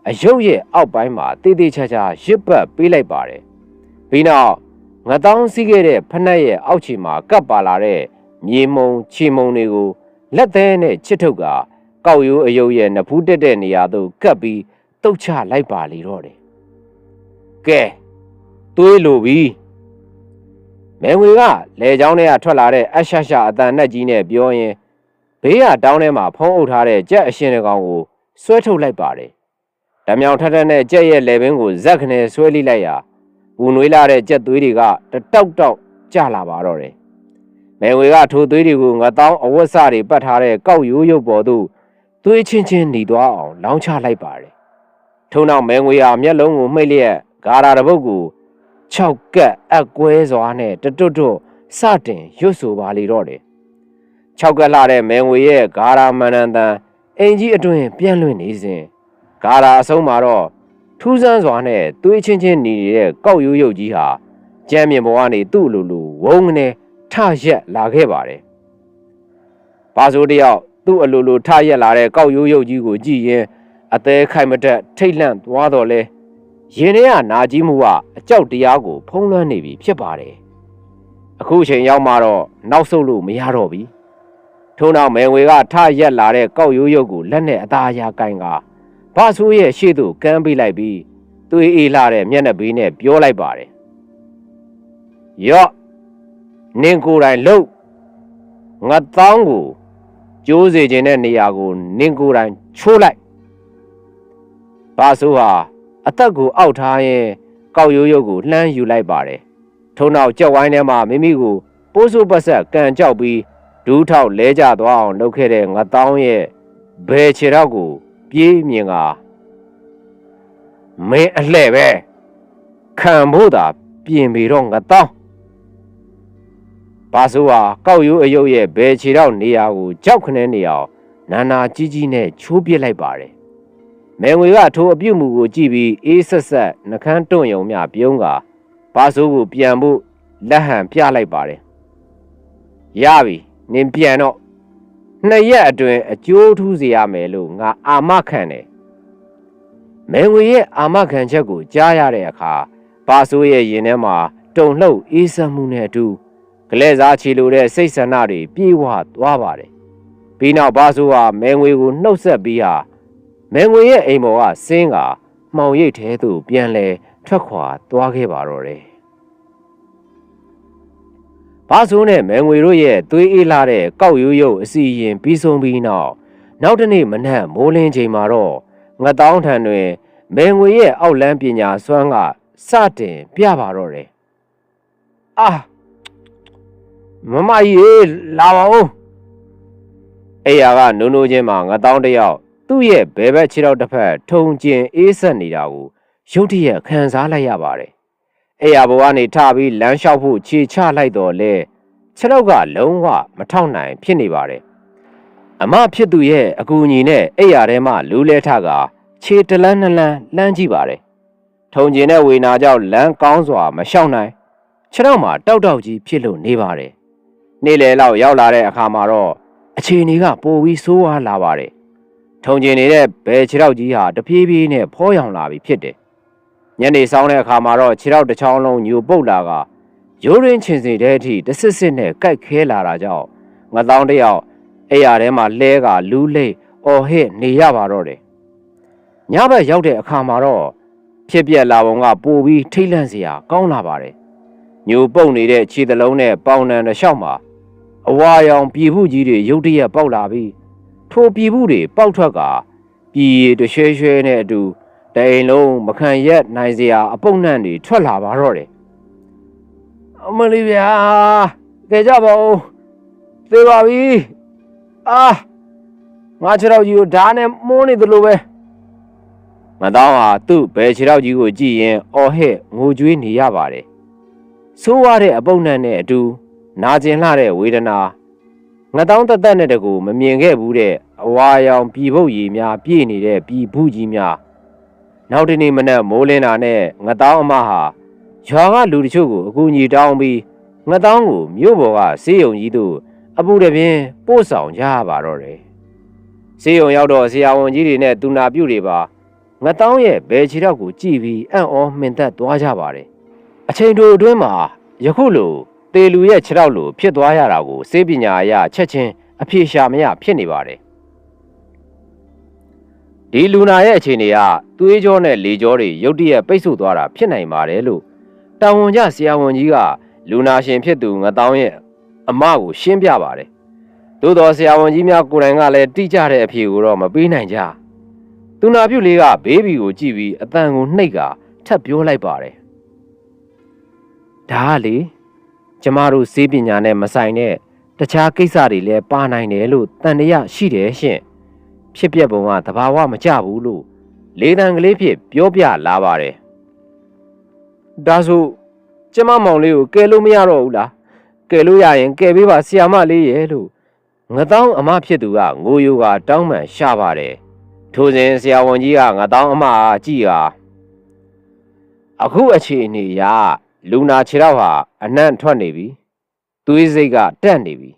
S1: အယုတ်ရဲ့အောက်ပိုင်းမှာတေးသေးချာချာရစ်ပတ်ပေးလိုက်ပါတယ်။ပြီးနောက်ငတောင်းစီးခဲ့တဲ့ဖက်နှက်ရဲ့အောက်ခြေမှာကပ်ပါလာတဲ့မြေမုံချီမုံတွေကိုလက်သေးနဲ့ချစ်ထုတ်ကကောက်ရိုးအယုတ်ရဲ့နဖူးတက်တဲ့နေရာသို့ကပ်ပြီးတုတ်ချလိုက်ပါလေတော့တယ်။ကဲသွေးလိုပြီမဲငွေကလေချောင်းထဲကထွက်လာတဲ့အရှရှအတန်နဲ့ကြီးနဲ့ပြောရင်ဘေးကတောင်းထဲမှာဖုံးအုပ်ထားတဲ့ကြက်အရှင်တကောင်ကိုဆွဲထုတ်လိုက်ပါတယ်။ဓမြောင်ထက်ထက်နဲ့ကြက်ရဲ့လေပင်ကိုဇက်ခနဲ့ဆွဲလိလိုက်ရာဘူနွေးလာတဲ့ကြက်သွေးတွေကတောက်တောက်ကျလာပါတော့တယ်။မဲငွေကထိုသွေးတွေကိုငတောင်းအဝတ်စတွေပတ်ထားတဲ့ကောက်ရိုးရုပ်ပေါ်သို့သွေးချင်းချင်းหนีသွားအောင်လောင်းချလိုက်ပါတယ်။ထို့နောက်မဲငွေဟာမျက်လုံးကိုမှိတ်လျက်ဂါရာတစ်ပုတ်ကို6ကက်အကွဲစွာနဲ့တွတ်စတင်ရွတ်ဆိုပါလေတော့တယ်6ကက်လာတဲ့မဲငွေရဲ့ဂါရာမန္တန်တန်အင်ကြီးအတွင်ပြန့်လွင့်နေစဉ်ဂါရာအဆုံးမှာတော့ထူးဆန်းစွာနဲ့သွေးချင်းချင်းနေတဲ့ကောက်ရိုးရုပ်ကြီးဟာကျမ်းမြေပေါ်ကနေသူ့လိုလိုဝုန်းကနေထရက်လာခဲ့ပါတယ်ဘာဆိုတယောက်သူ့အလိုလိုထရက်လာတဲ့ကောက်ရိုးရုပ်ကြီးကိုကြည့်ရင်အသေးခိုက်မတက်ထိတ်လန့်သွားတော့လဲရင်ထဲကနာကြီးမှုကအကြောက်တရားကိုဖုံးလွှမ်းနေပြီဖြစ်ပါတယ်အခုချိန်ရောက်မှတော့နောက်ဆုတ်လို့မရတော့ပြီထို့နောက်မဲငွေကထရက်လာတဲ့ကောက်ရိုးရုပ်ကိုလက်နဲ့အသားအရာကိုင်ကဘာဆိုးရဲ့ရှေ့သို့ကမ်းပေးလိုက်ပြီးသွေးအေးလာတဲ့မျက်နှာဘေးနဲ့ပြောလိုက်ပါတယ်ရော့နင်ကိုယ်တိုင်လှုပ်ငါတောင်းကိုကျိုးစေခြင်းတဲ့နေရာကိုနင်ကိုယ်တိုင်ချိုးလိုက်ဘာဆိုးဟာအသက်ကိုအောက်ထားရင်ကောက်ရိုးရုပ်ကိုလှမ်းယူလိုက်ပါတယ်ထို့နောက်ကြက်ဝိုင်းထဲမှာမိမိကိုပိုးစိုးပတ်ဆက်ကန်ကြောက်ပြီးဒူးထောက်လဲကျသွားအောင်လုပ်ခဲ့တဲ့ငတောင်းရဲ့ဘယ်ခြေထောက်ကိုပြေးမြင်ကမင်းအလှဲ့ပဲခံဖို့သာပြင်ပြီးတော့ငတောင်းဘာဆိုဟာကောက်ရိုးအယုတ်ရဲ့ဘယ်ခြေထောက်နေရာကိုကြောက်ခနဲနေအောင်နာနာကြီးကြီးနဲ့ချိုးပစ်လိုက်ပါတယ်မဲငွေကထိုအပြုတ်မှုကိုကြည့်ပြီးအေးဆက်ဆက်နှကန်းတွန့်ယုံမြပြုံးကဘာဆိုးကိုပြန်ဖို့လက်ဟန်ပြလိုက်ပါတယ်ရပြီနင်ပြန်တော့2ရက်အတွင်းအကျိုးထူးစေရမယ်လို့ငါအာမခံတယ်မဲငွေရဲ့အာမခံချက်ကိုကြားရတဲ့အခါဘာဆိုးရဲ့ရင်ထဲမှာတုန်လှုပ်အေးဆက်မှုနဲ့အတူကလဲစားချီလိုတဲ့စိတ်ဆန္ဒတွေပြေဝသွားပါတယ်ပြီးနောက်ဘာဆိုးဟာမဲငွေကိုနှုတ်ဆက်ပြီးဟာမဲငွေရဲ့အိမ်ပေါ်ကဆင်းကမှောင်ရိပ်ထဲသို့ပြန်လဲထွက်ခွာသွားခဲ့ပါတော့တယ်။ဘာဆိုးနဲ့မဲငွေတို့ရဲ့သွေးအေးလာတဲ့ကောက်ရိုးရုပ်အစီရင်ပြီးဆုံးပြီးနောက်တစ်နေ့မနက်မိုးလင်းချိန်မှာတော့ငတောင်းထံတွင်မဲငွေရဲ့အောက်လန်းပညာစွမ်းကစတင်ပြပါတော့တယ်။အာမမကြီးလာပါဦး။အဲ့ရကနုံနုံချင်းမှာငတောင်းတယောက်သူ့ရဲ့ဘဲဘက်ခြေထောက်တစ်ဖက်ထုံကျင်အေးဆက်နေတာကိုရုတ်တရက်ခံစားလိုက်ရပါတယ်။အဲ့ရဘဝကနေထပြီးလမ်းလျှောက်ဖို့ခြေချလိုက်တော့လေခြေထောက်ကလုံးဝမထောက်နိုင်ဖြစ်နေပါတယ်။အမဖြစ်သူရဲ့အကူအညီနဲ့အဲ့ရထဲမှာလူလဲထကခြေတလန်းနှလန်းလှမ်းကြည့်ပါတယ်။ထုံကျင်တဲ့ဝေနာကြောင့်လမ်းကောင်းစွာမလျှောက်နိုင်ခြေထောက်မှာတောက်တောက်ကြီးဖြစ်လို့နေပါတယ်။နေ့လယ်လောက်ရောက်လာတဲ့အခါမှာတော့အခြေအနေကပိုပြီးဆိုးဝါးလာပါတယ်။ထုံကျင်နေတဲ့ဘယ်ခြေထောက်ကြီးဟာတဖြည်းဖြည်းနဲ့ဖောရောင်လာပြီဖြစ်တယ်။ညနေဆောင်တဲ့အခါမှာတော့ခြေထောက်တစ်ချောင်းလုံးညိုပုတ်လာကရိုးရင်းချင်စီတဲ့အထိတဆစ်စစ်နဲ့ကိုက်ခဲလာတာကြောင့်ငတောင်းတယောက်အဲ့ရထဲမှာလဲကလူးလိတ်အော်ဟစ်နေရပါတော့တယ်။ညဘက်ရောက်တဲ့အခါမှာတော့ဖြစ်ပြက်လာပုံကပိုပြီးထိတ်လန့်စရာကောင်းလာပါတယ်။ညိုပုတ်နေတဲ့ခြေသလုံးနဲ့ပေါင်နံတစ်လျှောက်မှာအဝါရောင်ပြည်မှုကြီးတွေရုတ်တရက်ပေါက်လာပြီးထိုပြည်မှုတွေပေါက်ထွက်ကပြည်ရည်တရွှဲရွှဲနဲ့အတူတ တိန်လုံးမခံရက်နိုင်စရာအပုပ်နှံ့တွေထွက်လာပါတော့တယ်
S2: အမလေးဗျာကဲကြပါဦးသေပါပြီအာငါခြေထောက်ကြီးကိုဓာတ်နဲ့မိုးနေသလိုပဲ
S1: ငတောင်းဟာသူ့ဘယ်ခြေထောက်ကြီးကိုကြည့်ရင်အော်ဟစ်ငိုကြွေးနေရပါတယ်ဆိုးရတဲ့အပုပ်နှံ့နဲ့အတူနာကျင်လှတဲ့ဝေဒနာငတောင်းတသက်နဲ့တကူမမြင်ခဲ့ဘူးတဲ့အဝါရောင်ပြည်ပုတ်ရည်များပြည့်နေတဲ့ပြည်ဘူးကြီးများနောက်တနေ့မနက်မိုးလင်းတာနဲ့ငတောင်းအမဟာရွာကလူတချို့ကိုအကူအညီတောင်းပြီးငတောင်းကိုမြို့ပေါ်ကဆေးရုံကြီးသို့အပူတပြင်းပို့ဆောင်ကြရပါတော့တယ်ဆေးရုံရောက်တော့ဆရာဝန်ကြီးတွေနဲ့သူနာပြုတွေပါငတောင်းရဲ့ဘယ်ခြေထောက်ကိုကြည့်ပြီးအံ့ဩမှင်သက်သွားကြပါတယ်အချိန်တိုအတွင်းမှာယခုလိုတေလူရဲ့ခြေထောက်လိုဖြစ်သွားရတာကိုဆေးပညာအရချက်ချင်းအဖြေရှာမရဖြစ်နေပါတယ်ဒီလူနာရဲ့အခြေအနေကသွေးကြောနဲ့လေကြောတွေရုတ်တရက်ပိတ်ဆို့သွားတာဖြစ်နိုင်ပါတယ်လို့တာဝန်ကျဆရာဝန်ကြီးကလူနာရှင်ဖြစ်သူငတောင်းရဲ့အမကိုရှင်းပြပါတယ်သို့တော်ဆရာဝန်ကြီးများကိုယ်တိုင်ကလည်းတိကျတဲ့အဖြေကိုတော့မပေးနိုင်ကြသူနာပြုလေးကဘေးဘီကိုကြည့်ပြီးအတန်ကိုနှိပ်ကထပ်ပြောလိုက်ပါတယ်ဒါကလေကျမတို့စေးပညာနဲ့မဆိုင်တဲ့တခြားကိစ္စတွေလည်းပါနိုင်တယ်လို့တန်တရားရှိတယ်ရှင့်ဖြစ်ပျက်ပုံကသဘာဝမကျဘူးလို့လေတံကလေးဖြစ်ပြောပြလာပါတယ်ဒါဆိုကျမမောင်လေးကိုကယ်လို့မရတော့ဘူးလားကယ်လို့ရရင်ကယ်ပေးပါဆရာမလေးရဲ့လို့ငတောင်းအမဖြစ်သူကငိုယိုကတောင်းပန်ရှာပါတယ်ထိုစဉ်ဆရာဝန်ကြီးကငတောင်းအမအားကြည့်ကာအခုအခြေအနေအရလူနာခြေထောက်ဟာအနှံ့ထွက်နေပြီသွေးစိတ်ကတက်နေပြီ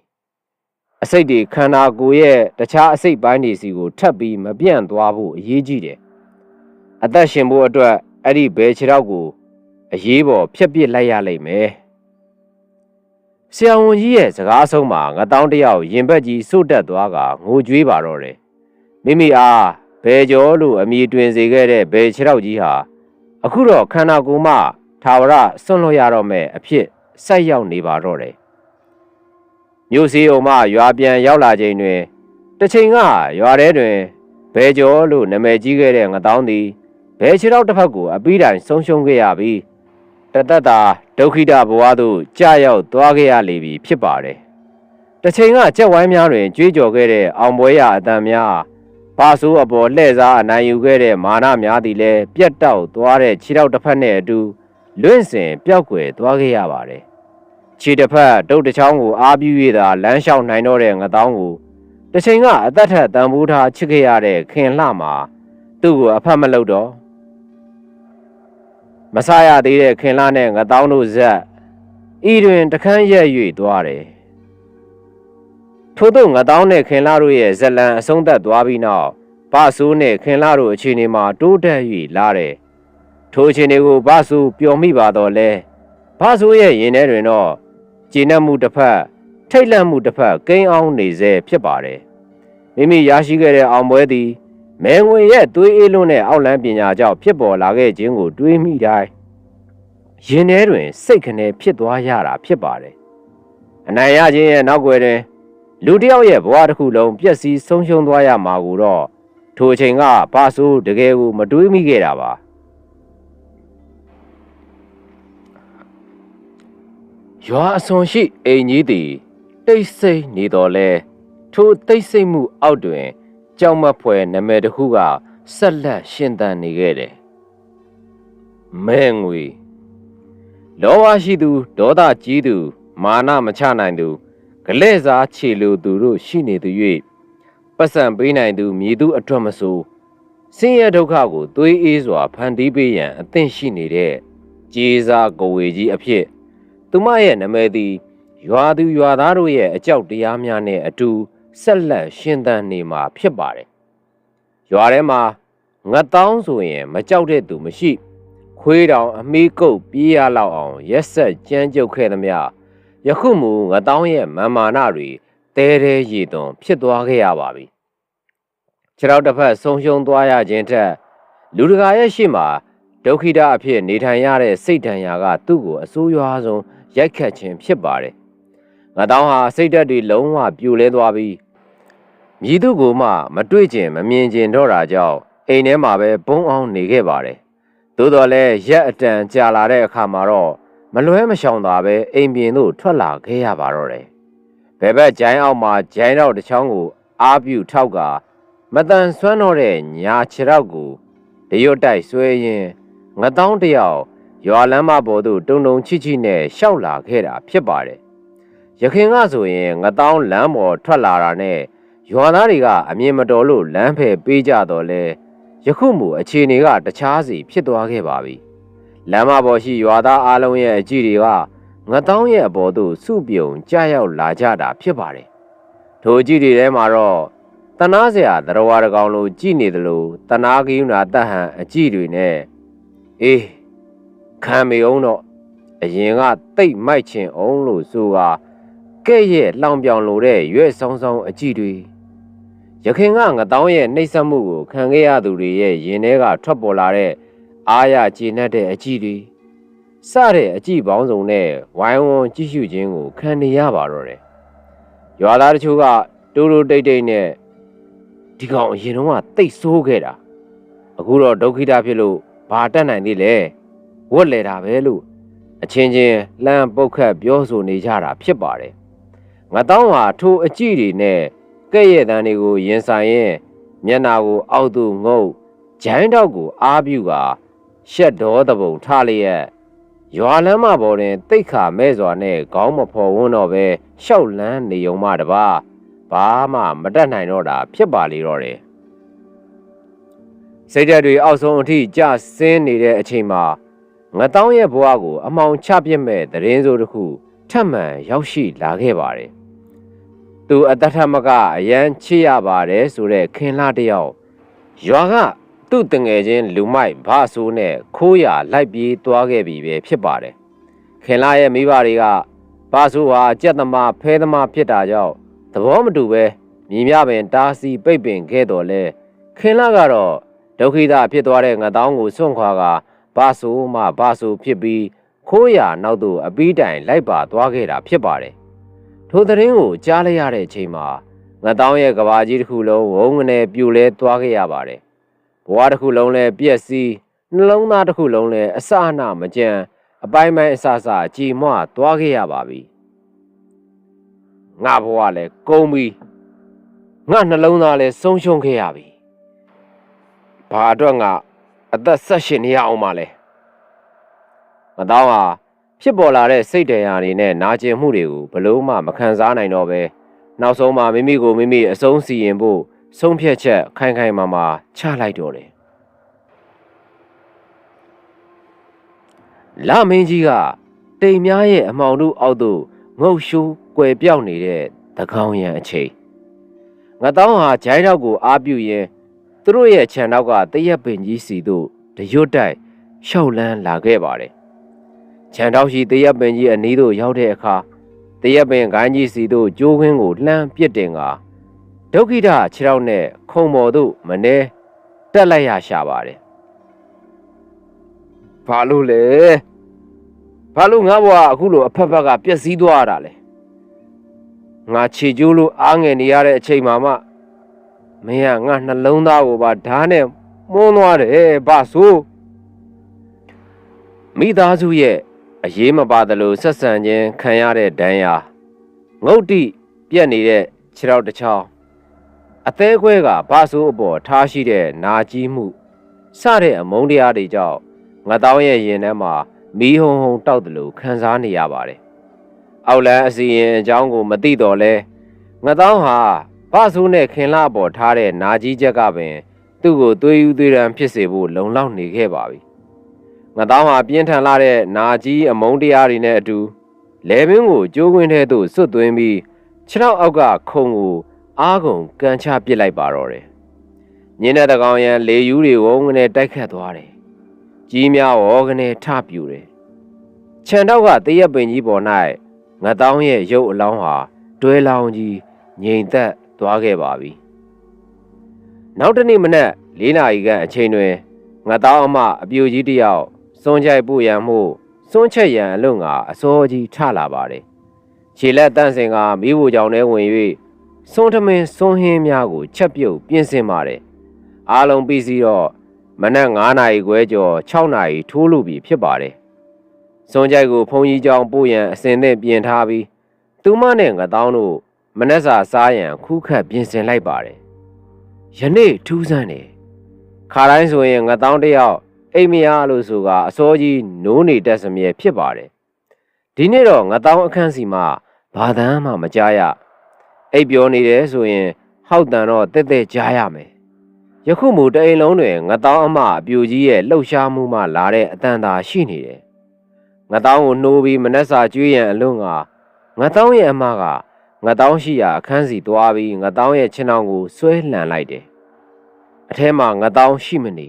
S1: အစိတ်တွေခန္ဓာကိုယ်ရဲ့တခြားအစိတ်ပိုင်းတွေစီကိုထပ်ပြီးမပြန့်သွားဖို့အရေးကြီးတယ်အသက်ရှင်ဖို့အတွက်အဲ့ဒီဘယ်ခြေထောက်ကိုအရေးပေါ်ဖျက်ပစ်လိုက်ရလိမ့်မယ်ဆရာဝန်ကြီးရဲ့စကားဆုံးမှာငတောင်းတယောက်ရင်ဘက်ကြီးစို့တက်သွားကငိုကြွေးပါတော့တယ်မိမိအားဘယ်ကျော်လို့အမည်တွင်စေခဲ့တဲ့ဘယ်ခြေထောက်ကြီးဟာအခုတော့ခန္ဓာကိုယ်မှထာဝရဆွန့်လွတ်ရတော့မဲ့အဖြစ်ဆိုက်ရောက်နေပါတော့တယ်မြို့စည်းုံမှရွာပြန်ရောက်လာချိန်တွင်တစ်ချိန်ကရွာထဲတွင်ဘယ်ကျော်လို့နာမည်ကြီးခဲ့တဲ့ငတောင်းသည်ဘယ်ခြေထောက်တစ်ဖက်ကိုအပီးတိုင်ဆုံးရှုံးခဲ့ရပြီးတသက်တာဒုက္ခိတဘဝသို့ကြာရောက်သွားခဲ့ရလေပြီဖြစ်ပါတယ်တစ်ချိန်ကကြက်ဝိုင်းများတွင်ကြွေးကြော်ခဲ့တဲ့အောင်ပွဲရအတန်များဘာဆိုးအပေါ်လှဲ့စားအနိုင်ယူခဲ့တဲ့မာနများသည်လည်းပြတ်တောက်သွားတဲ့ခြေထောက်တစ်ဖက်နဲ့အတူလွင့်စင်ပျောက်ကွယ်သွားခဲ့ရပါတယ်ခြေတစ်ဖက်တုတ်တစ်ချောင်းကိုအားပြု၍သာလမ်းလျှောက်နိုင်တော့တဲ့ငတောင်းကိုတစ်ချိန်ကအသက်ထက်တန်ဖိုးထားချစ်ခဲ့ရတဲ့ခင်လှမှာသူ့ကိုအဖတ်မလုပ်တော့မဆရသေးတဲ့ခင်လှနဲ့ငတောင်းတို့ဇက်ဤတွင်တခန်းရက်၍သွားတယ်ထို့သို့ငတောင်းနဲ့ခင်လှတို့ရဲ့ဇလံအဆုံးသတ်သွားပြီးနောက်ဘဆိုးနဲ့ခင်လှတို့အခြေအနေမှာတိုးတက်၍လာတယ်ထိုအခြေအနေကိုဘဆိုးပျော်မိပါတော့လဲဘဆိုးရဲ့ရင်ထဲတွင်တော့ကျေနပ်မှုတစ်ဖက်ထိတ်လန့်မှုတစ်ဖက်ကိန်းအောင်နေစေဖြစ်ပါတယ်မိမိရရှိခဲ့တဲ့အောင်ပွဲသည်မဲငွေရဲ့သွေးအေးလွန်းတဲ့အောက်လန်းပညာကြောင့်ဖြစ်ပေါ်လာခဲ့ခြင်းကိုတွေးမိတိုင်းရင်ထဲတွင်စိတ်ခနဲဖြစ်သွားရတာဖြစ်ပါတယ်အနိုင်ရခြင်းရဲ့နောက်ွယ်တွင်လူတစ်ယောက်ရဲ့ဘဝတစ်ခုလုံးပျက်စီးဆုံးရှုံးသွားရမှာကိုတော့ထိုအချိန်ကဘာဆိုးတကယ်ကိုမတွေးမိခဲ့တာပါရွာအစွန်ရှိအိမ်ကြီးသည်တိတ်ဆိတ်နေတော်လဲထိုတိတ်ဆိတ်မှုအောက်တွင်ကြောက်မက်ဖွယ်နာမည်တစ်ခုကဆက်လက်ရှင်သန်နေခဲ့တယ်မဲငွေလောဘရှိသူဒေါသကြီးသူမာနမချနိုင်သူဂလဲ့စားခြေလိုသူတို့ရှိနေသူ၍ပတ်စံပေးနိုင်သူမြည်သူအတွက်မဆိုဆင်းရဲဒုက္ခကိုသွေးအေးစွာဖန်တီးပေးရန်အသင့်ရှိနေတဲ့ကြေးစားကိုဝေကြီးအဖြစ်သူမရဲ့နာမည်သည်ရွာသူရွာသားတို့ရဲ့အကြောက်တရားများနဲ့အတူဆက်လက်ရှင်သန်နေမှာဖြစ်ပါတယ်။ရွာထဲမှာငတောင်းဆိုရင်မကြောက်တဲ့သူမရှိခွေးတောင်အမီးကုတ်ပြေးရလောက်အောင်ရက်ဆက်ကြမ်းကြုတ်ခဲ့သမျှယခုမူငတောင်းရဲ့မာမာနတွေတဲတဲရည်သွန်ဖြစ်သွားခဲ့ရပါပြီ။ခြေထောက်တစ်ဖက်ဆုံးရှုံးသွားရခြင်းထက်လူတကာရဲ့ရှေ့မှာဒုက္ခိတအဖြစ်နေထိုင်ရတဲ့စိတ်ဒဏ်ရာကသူ့ကိုအဆိုးရွားဆုံးရိုက်ခတ်ခြင်းဖြစ်ပါတယ်။ငတောင်းဟာစိတ်ဓာတ်တွေလုံးဝပြိုလဲသွားပြီးမြည်သူကိုမှမတွေ့ကျင်မမြင်ကျင်တော့တာကြောင့် အိမ်ထဲမှာပဲပုံအောင်နေခဲ့ပါတယ်သို့တော်လည်းရက်အတန်ကြာလာတဲ့အခါမှာတော့မလွဲမရှောင်သာပဲအိမ်ပြင်သို့ထွက်လာခဲ့ရပါတော့တယ်ဘယ်ဘက်ဂျိုင်းအောက်မှာဂျိုင်းတော့တစ်ချောင်းကိုအားပြုထောက်ကမတန်ဆွမ်းတော့တဲ့ညာခြေထောက်ကိုတရွတ်တိုက်ဆွဲရင်းငတောင်းတယောက်ရွာလမ်းမပေါ်သို့တုံတုံချိချိနဲ့ရှောက်လာခဲ့တာဖြစ်ပါတယ်ရခင်ကဆိုရင်ငတောင်းလမ်းပေါ်ထွက်လာတာနဲ့ရွာသားတွေကအမြင်မတော်လို့လမ်းဖယ်ပေးကြတော့လဲယခုမှအခြေအနေကတခြားစီဖြစ်သွားခဲ့ပါပြီလမ်းမပေါ်ရှိရွာသားအလုံးရဲ့အကြည့်တွေကငတောင်းရဲ့အပေါ်သို့စုပြုံကြရောက်လာကြတာဖြစ်ပါတယ်ထိုအကြည့်တွေထဲမှာတော့တနာစရာသရဝါတကောင်လိုကြည့်နေတယ်လို့တနာကယူနာတတ်ဟန်အကြည့်တွေနဲ့အေးခံမေအောင်တော့အရင်ကတိတ်မိုက်ချင်အောင်လို့ဆိုတာကဲ့ရဲ့လောင်ပြောင်လိုတဲ့ရွဲ့ဆောင်းဆောင်းအကြည့်တွေရခင်ကငတောင်းရဲ့နှိပ်စက်မှုကိုခံခဲ့ရသူတွေရဲ့ရင်ထဲကထွက်ပေါ်လာတဲ့အားရကျေနပ်တဲ့အကြည့်တွေစတဲ့အကြည့်ပေါင်းစုံနဲ့ဝိုင်းဝန်းကြည့်ရှုခြင်းကိုခံနေရပါတော့တယ်ရွာသားတချို့ကတူတူတိတ်တိတ်နဲ့ဒီကောင်အရင်တော့တိတ်ဆိုးခဲ့တာအခုတော့ဒုက္ခိတဖြစ်လို့ဘာတတ်နိုင်သေးလဲဝတ်လေတာပဲလို့အချင်းချင်းလှမ်းပုတ်ခတ်ပြောဆိုနေကြတာဖြစ်ပါတယ်ငတောင်းဟာထိုအကြည့်တွေနဲ့ကဲ့ရဲ့တန်းတွေကိုရင်ဆိုင်ရင်မျက်နာကိုအောက်သို့ငုတ်ဂျိုင်းတောက်ကိုအားပြုကာရှက်တော်တပုံထားလျက်ရွာလမ်းမပေါ်တွင်တိတ်ခါမဲ့စွာနဲ့ခေါင်းမဖော်ဝန်းတော့ပဲရှောက်လန်းနေုံမှတပါဘာမှမတတ်နိုင်တော့တာဖြစ်ပါလေတော့တယ်စိတ်ဓာတ်တွေအောက်ဆုံးအထိကျဆင်းနေတဲ့အချိန်မှာငတောင်းရဲ့ဘဝကိုအမှောင်ချပစ်မဲ့သတင်းစိုးတစ်ခုထပ်မံရောက်ရှိလာခဲ့ပါတယ်သူအတ္တထမကအရန်ချစ်ရပါတယ်ဆိုတဲ့ခင်လာတယောက်ရွာကသူ့တငယ်ချင်းလူမိုက်ဘာဆိုးနဲ့ခိုးရလိုက်ပြေးသွားခဲ့ပြီပဲဖြစ်ပါတယ်ခင်လာရဲ့မိဘတွေကဘာဆိုးဟာကြက်သမားဖဲသမားဖြစ်တာကြောင့်သဘောမတူပဲမြင်မြပင်တားစီပိတ်ပင်ခဲ့တော်လဲခင်လာကတော့ဒုက္ခိတဖြစ်သွားတဲ့ငတောင်းကိုစွန့်ခွာကဘာဆိုးမှဘာဆိုးဖြစ်ပြီးခိုးရနောက်သို့အပီးတိုင်လိုက်ပါသွားခဲ့တာဖြစ်ပါတယ်ထိုသတင်းကိုကြားလိုက်ရတဲ့အချိန်မှာငတောင်းရဲ့ကဘာကြီးတစ်ခုလုံးဝုန်းကနေပြိုလဲသွားခဲ့ရပါတယ်ဘဝတစ်ခုလုံးလဲပြက်စီးနှလုံးသားတစ်ခုလုံးလဲအစအနမကြမ်းအပိုင်းပိုင်းအစအစကြည်မွသွားခဲ့ရပါပြီငါဘဝလဲကုန်ပြီငါနှလုံးသားလဲဆုံးရှုံးခဲ့ရပြီဘာအတွက်ငါအသက်ဆက်ရှင်နေရအောင်မလဲငတောင်းဟာဖြစ်ပေါ်လာတဲ့စိတ်တရားတွေနဲ့နာကျင်မှုတွေကိုဘလို့မှမခံစားနိုင်တော့ပဲနောက်ဆုံးမှမိမိကိုမိမိအဆုံးစီရင်ဖို့ဆုံးဖြတ်ချက်ခိုင်ခိုင်မာမာချလိုက်တော့တယ်လမင်းကြီးကတိမ်များရဲ့အမှောင်တို့အောက်သို့ငုတ်ရှိုးကွယ်ပြောက်နေတဲ့သကောင်ရံအချိန်ငတောင်းဟာဂျိုင်းတော့ကိုအားပြုရင်းသူတို့ရဲ့ခြံနောက်ကတရက်ပင်ကြီးစီသို့တရွတ်တိုက်ရှောက်လန်းလာခဲ့ပါတယ်ခြံတောက်ရှိတရက်ပင်ကြီးအနီးသို့ရောက်တဲ့အခါတရက်ပင်ဂိုင်းကြီးစီသို့ကျိုးခွင်းကိုလှမ်းပစ်တင်ကဒုက္ခိတခြေထောက်နဲ့ခုံပေါ်သို့မနေတက်လိုက်ရရှာပါတယ်ဘာလို့လဲဘာလို့ငါဘွားအခုလိုအဖက်ဖက်ကပျက်စီးသွားတာလဲငါခြေကျိုးလို့အားငယ်နေရတဲ့အချိန်မှာမှမင်းကငါနှလုံးသားကိုပါဓာတ်နဲ့မွန်းသွားတယ်ဘာဆိုမိသားစုရဲ့အရေးမပါသလိုဆက်ဆံခြင်းခံရတဲ့ဒဏ်ရာငုတ်တိပြက်နေတဲ့ခြေထောက်တစ်ချောင်းအသေးခွဲကဘာဆိုအပေါ်ထားရှိတဲ့နာကြီးမှုစတဲ့အမုန်းတရားတွေကြောင့်ငတောင်းရဲ့ရင်ထဲမှာမီးဟုံဟုံတောက်တယ်လို့ခံစားနေရပါတယ်အောက်လန်းအစီရင်အကြောင်းကိုမသိတော့လဲငတောင်းဟာဘာဆိုနဲ့ခင်လာပေါ်ထားတဲ့နာကြီးချက်ကပင်သူ့ကိုသွေးယူသွေးရန်ဖြစ်စေဖို့လုံလောက်နေခဲ့ပါပြီငတောင်းဟာပြင်းထန်လာတဲ့နာကြီးအမုန်းတရားတွေနဲ့အတူလဲမင်းကိုကျိုးခွင်းထဲသို့ဆွတ်သွင်းပြီးခြေထောက်အောက်ကခုံကိုအားကုန်ကန်ချပစ်လိုက်ပါတော့တယ်ညင်းတဲ့တကောင်ရန်လေယူတွေဝုန်းကနေတိုက်ခတ်သွားတယ်ကြီးများဝေါကနေထပြူတယ်ခြံတောက်ကတရက်ပင်ကြီးပေါ်၌ငတောင်းရဲ့ရုပ်အလောင်းဟာတွဲလောင်းကြီးငြိမ်သက်သွားခဲ့ပါပြီနောက်တနေ့မနက်4 နာရီခန့်အချိန်တွင်ငတောင်းအမအပြူကြီးတယောက်စွန့်ချိုက်ပို့ရန်မှုစွန့်ချက်ရန်အလွန်ကအစောကြီးထလာပါတယ်ခြေလက်တန့်စင်ကမိဖို့ကြောင့်ထဲဝင်၍စွန့်ထမင်းစွန့်ဟင်းများကိုချက်ပြုတ်ပြင်ဆင်ပါတယ် အားလုံးပြီးစီတော့မနက်9 နာရီခွဲကျော်6 နာရီထိုးလို့ပြီဖြစ်ပါတယ်စွန်ကြိုက်ကိုဖုန်ကြီးကြောင်ပို့ရန်အစဉ်သင့်ပြင်ထားပြီးသူမနဲ့ငတောင်းတို့မနက်စာစားရန်ခုခတ်ပြင်ဆင်လိုက်ပါတယ်ယနေ့ထူးဆန်းတယ်ခါတိုင်းဆိုရင်ငတောင်းတယောက်အိမ်မရလို့ဆိုကအစောကြီးနိုးနေတတ်စမြဲဖြစ်ပါတယ်ဒီနေ့တော့ငတောင်းအခန်းစီမှာဘာသမ်းမှမကြားရအိပ်ပျော်နေတယ်ဆိုရင်ဟောက်တန်တော့တက်တက်ကြားရမယ်ယခုမူတအိမ်လုံးတွင်ငတောင်းအမအပြူကြီးရဲ့လှုပ်ရှားမှုမှလာတဲ့အတန်သာရှိနေတယ်ငတောင်းကိုနှိုးပြီးမနှက်စာကျွေးရန်အလွန်ကငတောင်းရဲ့အမကငတောင်းရှိရာအခန်းစီသွားပြီးငတောင်းရဲ့ခြေနှောင်ကိုဆွဲလှန်လိုက်တယ်အထဲမှာငတောင်းရှိမနေ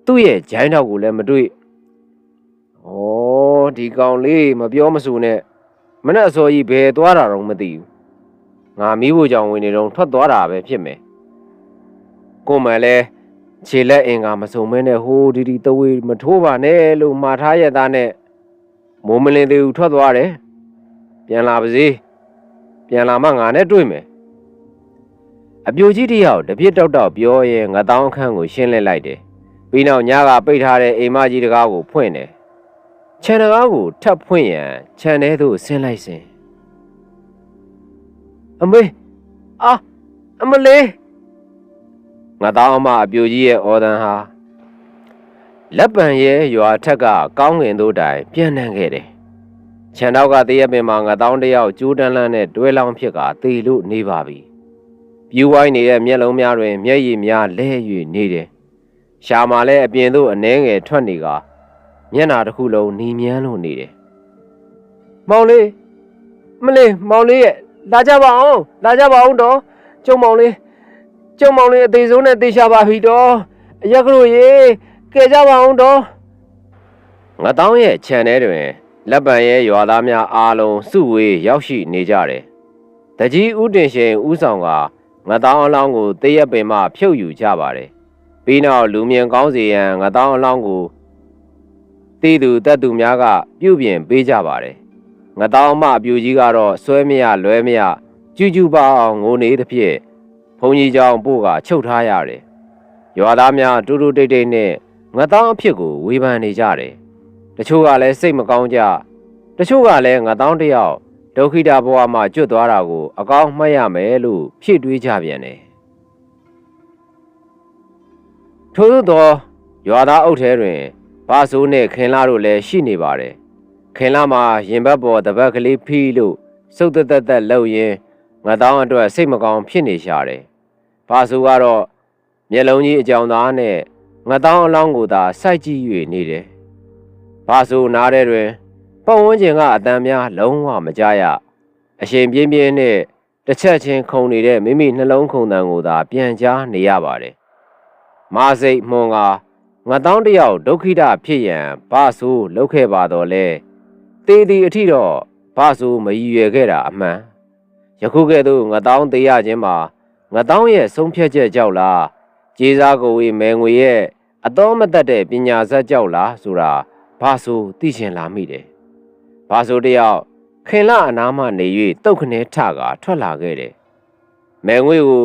S1: သူ့ရဲ့ဂျိုင်းထောက်ကိုလည်းမတွေ့ဩဒီကောင်လေးမပြောမဆိုနဲ့မနဲ့အစောကြီးဘယ်သွားတာတော့မသိဘူးငါမိဖို့ကြောင့်ဝင်နေတော့ထွက်သွားတာပဲဖြစ်မယ်ကိုမလဲခြေလက်အင်္ဂါမစုံမဲနဲ့ဟိုဒီတဝေးမထိုးပါနဲ့လို့မှာထားရသားနဲ့မိုးမလင်းသေးဘူးထွက်သွားတယ်ပြန်လာပါစေပြန်လာမှငါနဲ့တွေ့မယ်အပြိုကြီးတယောက်တပြစ်တောက်တောက်ပြောရင်ငတောင်းအခန်းကိုရှင်းလင်းလိုက်တယ်ပြီးနောက်ညကပိတ်ထားတဲ့အိမ်မကြီးတကားကိုဖွင့်တယ်ခြံတကားကိုထပ်ဖွင့်ရန်ခြံထဲသို့ဆင်းလိုက်စဉ်အမေအမလေးငတောင်းအမအပြိုကြီးရဲ့အော်တန်ဟာလက်ပံရဲ့ရွာထက်ကကောင်းငင်တို့တိုင်ပြန့်နှံ့ခဲ့တယ်ခြံနောက်ကတရက်ပင်မှာငတောင်းတယောက်ကျိုးတန်းလန်းနဲ့တွဲလောင်းဖြစ်ကသေလို့နေပါပြီပြူဝိုင်းနေတဲ့မျက်လုံးများတွင်မျက်ရည်များလဲ၍နေတယ်ရှာမှာလည်းအပြင်သို့အနှဲငယ်ထွက်နေကမျက်နှာတစ်ခုလုံးနီမြန်းလို့နေတယ်မောင်လေးမလေးမောင်လေးရဲ့လာကြပါအောင်တော့ကျုံမောင်လေးအသေးဆုံးနဲ့တေချာပါပြီတော့အရက်ကလို့ရေကဲကြပါအောင်တော့ငတောင်းရဲ့ခြံထဲတွင်လက်ပံရဲ့ရွာသားများအားလုံးစုဝေးရောက်ရှိနေကြတယ်တကြီးဦးတင်ရှင်ဦးဆောင်ကငတောင်းအလောင်းကိုတရက်ပင်မှဖြုတ်ယူကြပါတယ်ပြီးနောက်လူမြင်ကောင်းစေရန်ငတောင်းအလောင်းကိုတီးသူတက်သူများကပြုပြင်ပေးကြပါတယ်ငတောင်းအမအပြူကြီးကတော့ဆွဲမရလွဲမရကျူးကျူးပါအောင်ငိုနေသဖြင့်ဘုံကြီးကြောင်ပို့ကချုပ်ထားရတယ်ရွာသားများတူတူတိတ်တိတ်နဲ့ငတောင်းအဖြစ်ကိုဝေဖန်နေကြတယ်တချို့ကလည်းစိတ်မကောင်းကြတချို့ကလည်းငတောင်းတယောက်ဒုက္ခိတဘဝမှာကျွတ်သွားတာကိုအကောင်းမှတ်ရမယ်လို့ဖြည့်တွေးကြပြန်တယ်ထို့သောရွာသားအုပ်ထဲတွင်ဘာဆိုးနဲ့ခင်လာတို့လည်းရှိနေပါတယ်ခင်လာမှာရင်ဘတ်ပေါ်တပတ်ကလေးဖီးလို့စုတ်သက်လှုပ်ရင်းငတောင်းအတွက်စိတ်မကောင်းဖြစ်နေရှာတယ်ဘာဆိုးကတော့မျက်လုံးကြီးအကြောင်သားနဲ့ငတောင်းအလောင်းကိုသာစိုက်ကြည့်၍နေတယ်ဘာဆိုးနားထဲတွင်ပတ်ဝန်းကျင်ကအတန်များလုံးဝမကြားရအရှင်ပြင်းပြင်းနဲ့တစ်ချက်ချင်းခုန်နေတဲ့မိမိနှလုံးခုန်တန်ကိုသာပြန်ကြားနေရပါတယ်မာစိတ်မှွန်ကငတောင်းတယောက်ဒုက္ခိတဖြစ်ရန်ဘာဆိုးလုပ်ခဲ့ပါတော့လဲတေးဒီအထိတော့ဘာဆိုးမရည်ရွယ်ခဲ့တာအမှန်ယခုကဲ့သို့ငတောင်းသေးရခြင်းမှာငတောင်းရဲ့ဆုံးဖြတ်ချက်ကြောက်လားကြေးစားကိုဝေးမယ်ငွေရဲ့အတော်မတတ်တဲ့ပညာဇက်ကြောက်လားဆိုတာဘာဆိုးသိရှင်လာမိတယ်ဘာဆိုးတယောက်ခင်လအနားမှနေ၍တုတ်ခနဲထကထွက်လာခဲ့တယ်မယ်ငွေကို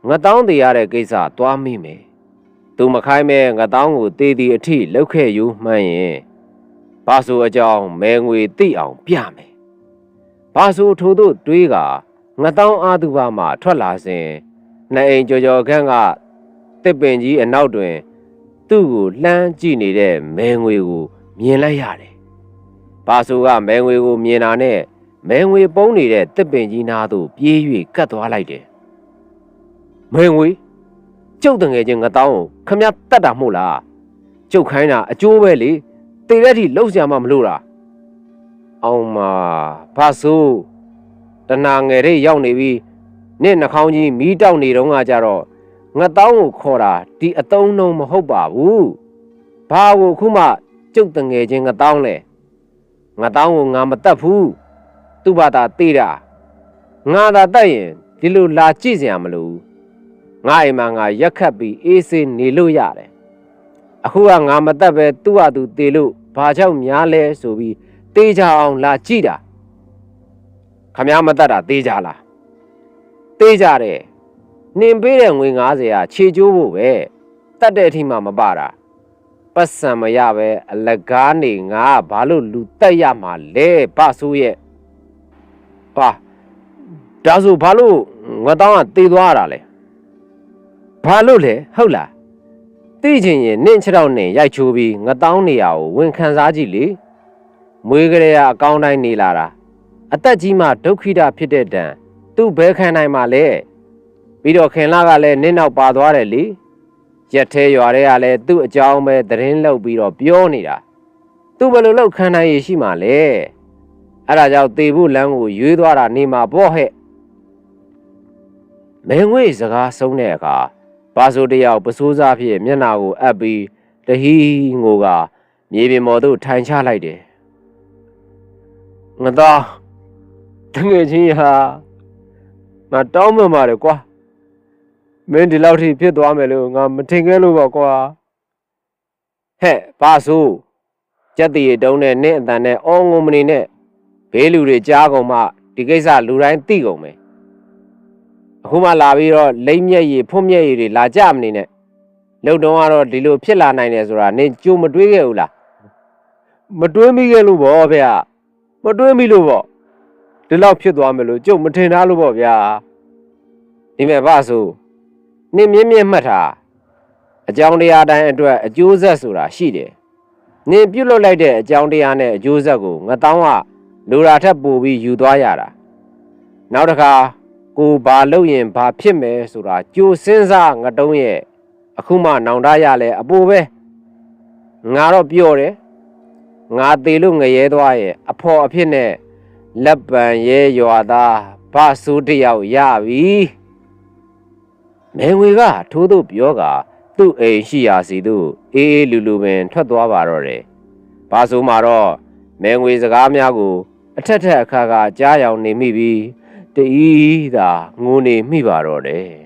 S1: ငတောင်းသေးရတဲ့ကိစ္စသွားမိမယ်သူမခိုင်းမဲ့ငတောင်းကိုတေးသည်အထိလှုပ်ခဲ့ယူမှန်းရင်ဘာဆိုအကြောင်းမဲငွေသိအောင်ပြမယ်ဘာဆိုထို့သို့တွေးကငတောင်းအားသူပါမှထွက်လာစဉ်နှစ်အိမ်ကြော်ခန့်ကတစ်ပင်ကြီးအနောက်တွင်သူ့ကိုလှမ်းကြည့်နေတဲ့မဲငွေကိုမြင်လိုက်ရတယ်ဘာဆိုကမဲငွေကိုမြင်တာနဲ့မဲငွေပုံးနေတဲ့တစ်ပင်ကြီးနားသို့ပြေး၍ကတ်သွားလိုက်တယ်မဲငွေကျုပ်တငယ်ချင်းငတောင်းကိုခမရတတ်တာမဟုတ်လားကျုပ်ခိုင်းတာအကျိုးပဲလေတေတဲ့အထိလှုပ်ရှားမှမလို့လားအောင်မဘာဆိုတနာငယ်လေးရောက်နေပြီနဲ့နှာခေါင်းကြီးမီးတောက်နေတော့ကကြတော့ငတောင်းကိုခေါ်တာဒီအတုံးလုံးမဟုတ်ပါဘူးဘာကိုခုမှကျုပ်တငယ်ချင်းငတောင်းလဲငတောင်းကိုငါမတတ်ဘူးသူ့ဘာသာတေးတာငါသာတတ်ရင်ဒီလိုလာကြည့်စရာမလိုဘူးငါအိမ်မှာငါရက်ခတ်ပြီးအေးဆေးနေလို့ရတယ်အခုကငါမတတ်ပဲသူ့ဟာသူတေလို့ဘာကြောင့်များလဲဆိုပြီးတေးကြအောင်လာကြည့်တာခမ ्या မတတ်တာတေးကြလားတေးကြတယ်နင်ပေးတဲ့ငွေ90ကခြေကျိုးဖို့ပဲ တ်တဲ့အထိမှမပါတာပတ်စံမရပဲအလကားနေငါဘာလို့လူတက်ရမှာလဲဘဆိုးရဲ့ပါဒါဆိုဘာလို့ငါတောင်းကတေးသွားရတာလဲဘာလို့လဲဟုတ်လားသိချင်ရင်နင့်ခြေထောက်နဲ့ရိုက်ချိုးပြီးငါတောင်းနေရကိုဝန်ခံစားကြည့်လေမွေးကလေးကအကောင်းတိုင်းနေလာတာအသက်ကြီးမှဒုက္ခိတဖြစ်တဲ့တန်သူ့ဘဲခံနိုင်မှလဲပြီးတော့ခင်လာကလည်းနင့်နောက်ပါသွားတယ်လေရက်သေးရွာတွေကလည်းသူ့အကြောင်းပဲသတင်းလုပ်ပြီးတော့ပြောနေတာသူဘယ်လိုလုပ်ခံနိုင်ရရှိမှလဲအဲ့ဒါကြောင့်တေဖို့လမ်းကိုရွေးသွားတာနေမှာပေါ့ဟဲ့မဲငွေစကားဆုံးတဲ့အခါဘာဆိုတယောက်ပစိုးစားဖြစ်မျက်နာကိုအပ်ပြီးတဟီးငိုကမြေပြင်ပေါ်သို့ထိုင်ချလိုက်တယ်ငါသားတငယ်ချင်းဟာငါတောင်းမှမှာတယ်ကွာမင်းဒီလောက်ထိဖြစ်သွားမယ်လို့ငါမထင်ခဲ့လို့ပါကွာဟဲ့ဘာဆိုကြက်တီတုံးနဲ့နင့်အတန်နဲ့အော်ငုံမနေနဲ့ဘေးလူတွေကြားကုန်မှဒီကိစ္စလူတိုင်းသိကုန်မယ်အခုမှလာပြီးတော့လိမ့်မျက်ရည်ဖွင့်မျက်ရည်တွေလာကြမနေနဲ့လှုပ်တော့ကတော့ဒီလိုဖြစ်လာနိုင်တယ်ဆိုတာနင်ကြိုမတွေးခဲ့ဘူးလားမတွေးမိခဲ့လို့ပေါ့ဗျာမတွေးမိလို့ပေါ့ဒီလောက်ဖြစ်သွားမယ်လို့ကြုံမထင်ထားလို့ပေါ့ဗျာဒီမဲ့ဘာဆိုနင်မြင့်မြင့်မှတ်ထားအကြောင်းတရားတိုင်းအတွက်အကျိုးဆက်ဆိုတာရှိတယ်နင်ပြုတ်လွတ်လိုက်တဲ့အကြောင်းတရားနဲ့အကျိုးဆက်ကိုငါတောင်းကလူရာထက်ပိုပြီးယူသွားရတာနောက်တစ်ခါကိုဘာလုပ်ရင်ဘာဖြစ်မယ်ဆိုတာကြိုစဉ်းစားငါတုံးရဲ့အခုမှနောင်တရလဲအပူပဲငါတော့ပြောတယ်ငါသေးလို့ငရဲသွားရဲ့အဖော်အဖြစ်နဲ့လက်ပံရဲရွာသားဘာဆိုးတယောက်ရပြီမဲငွေကထိုးသို့ပြောကသူ့အိမ်ရှိရာစီသို့အေးအေးလူလူပင်ထွက်သွားပါတော့တယ်ဘာဆိုမှတော့မဲငွေစကားများကိုအထက်ထက်အခါခါကြားရောင်နေမိပြီးတဤသာငိုနေမိပါတော့တယ်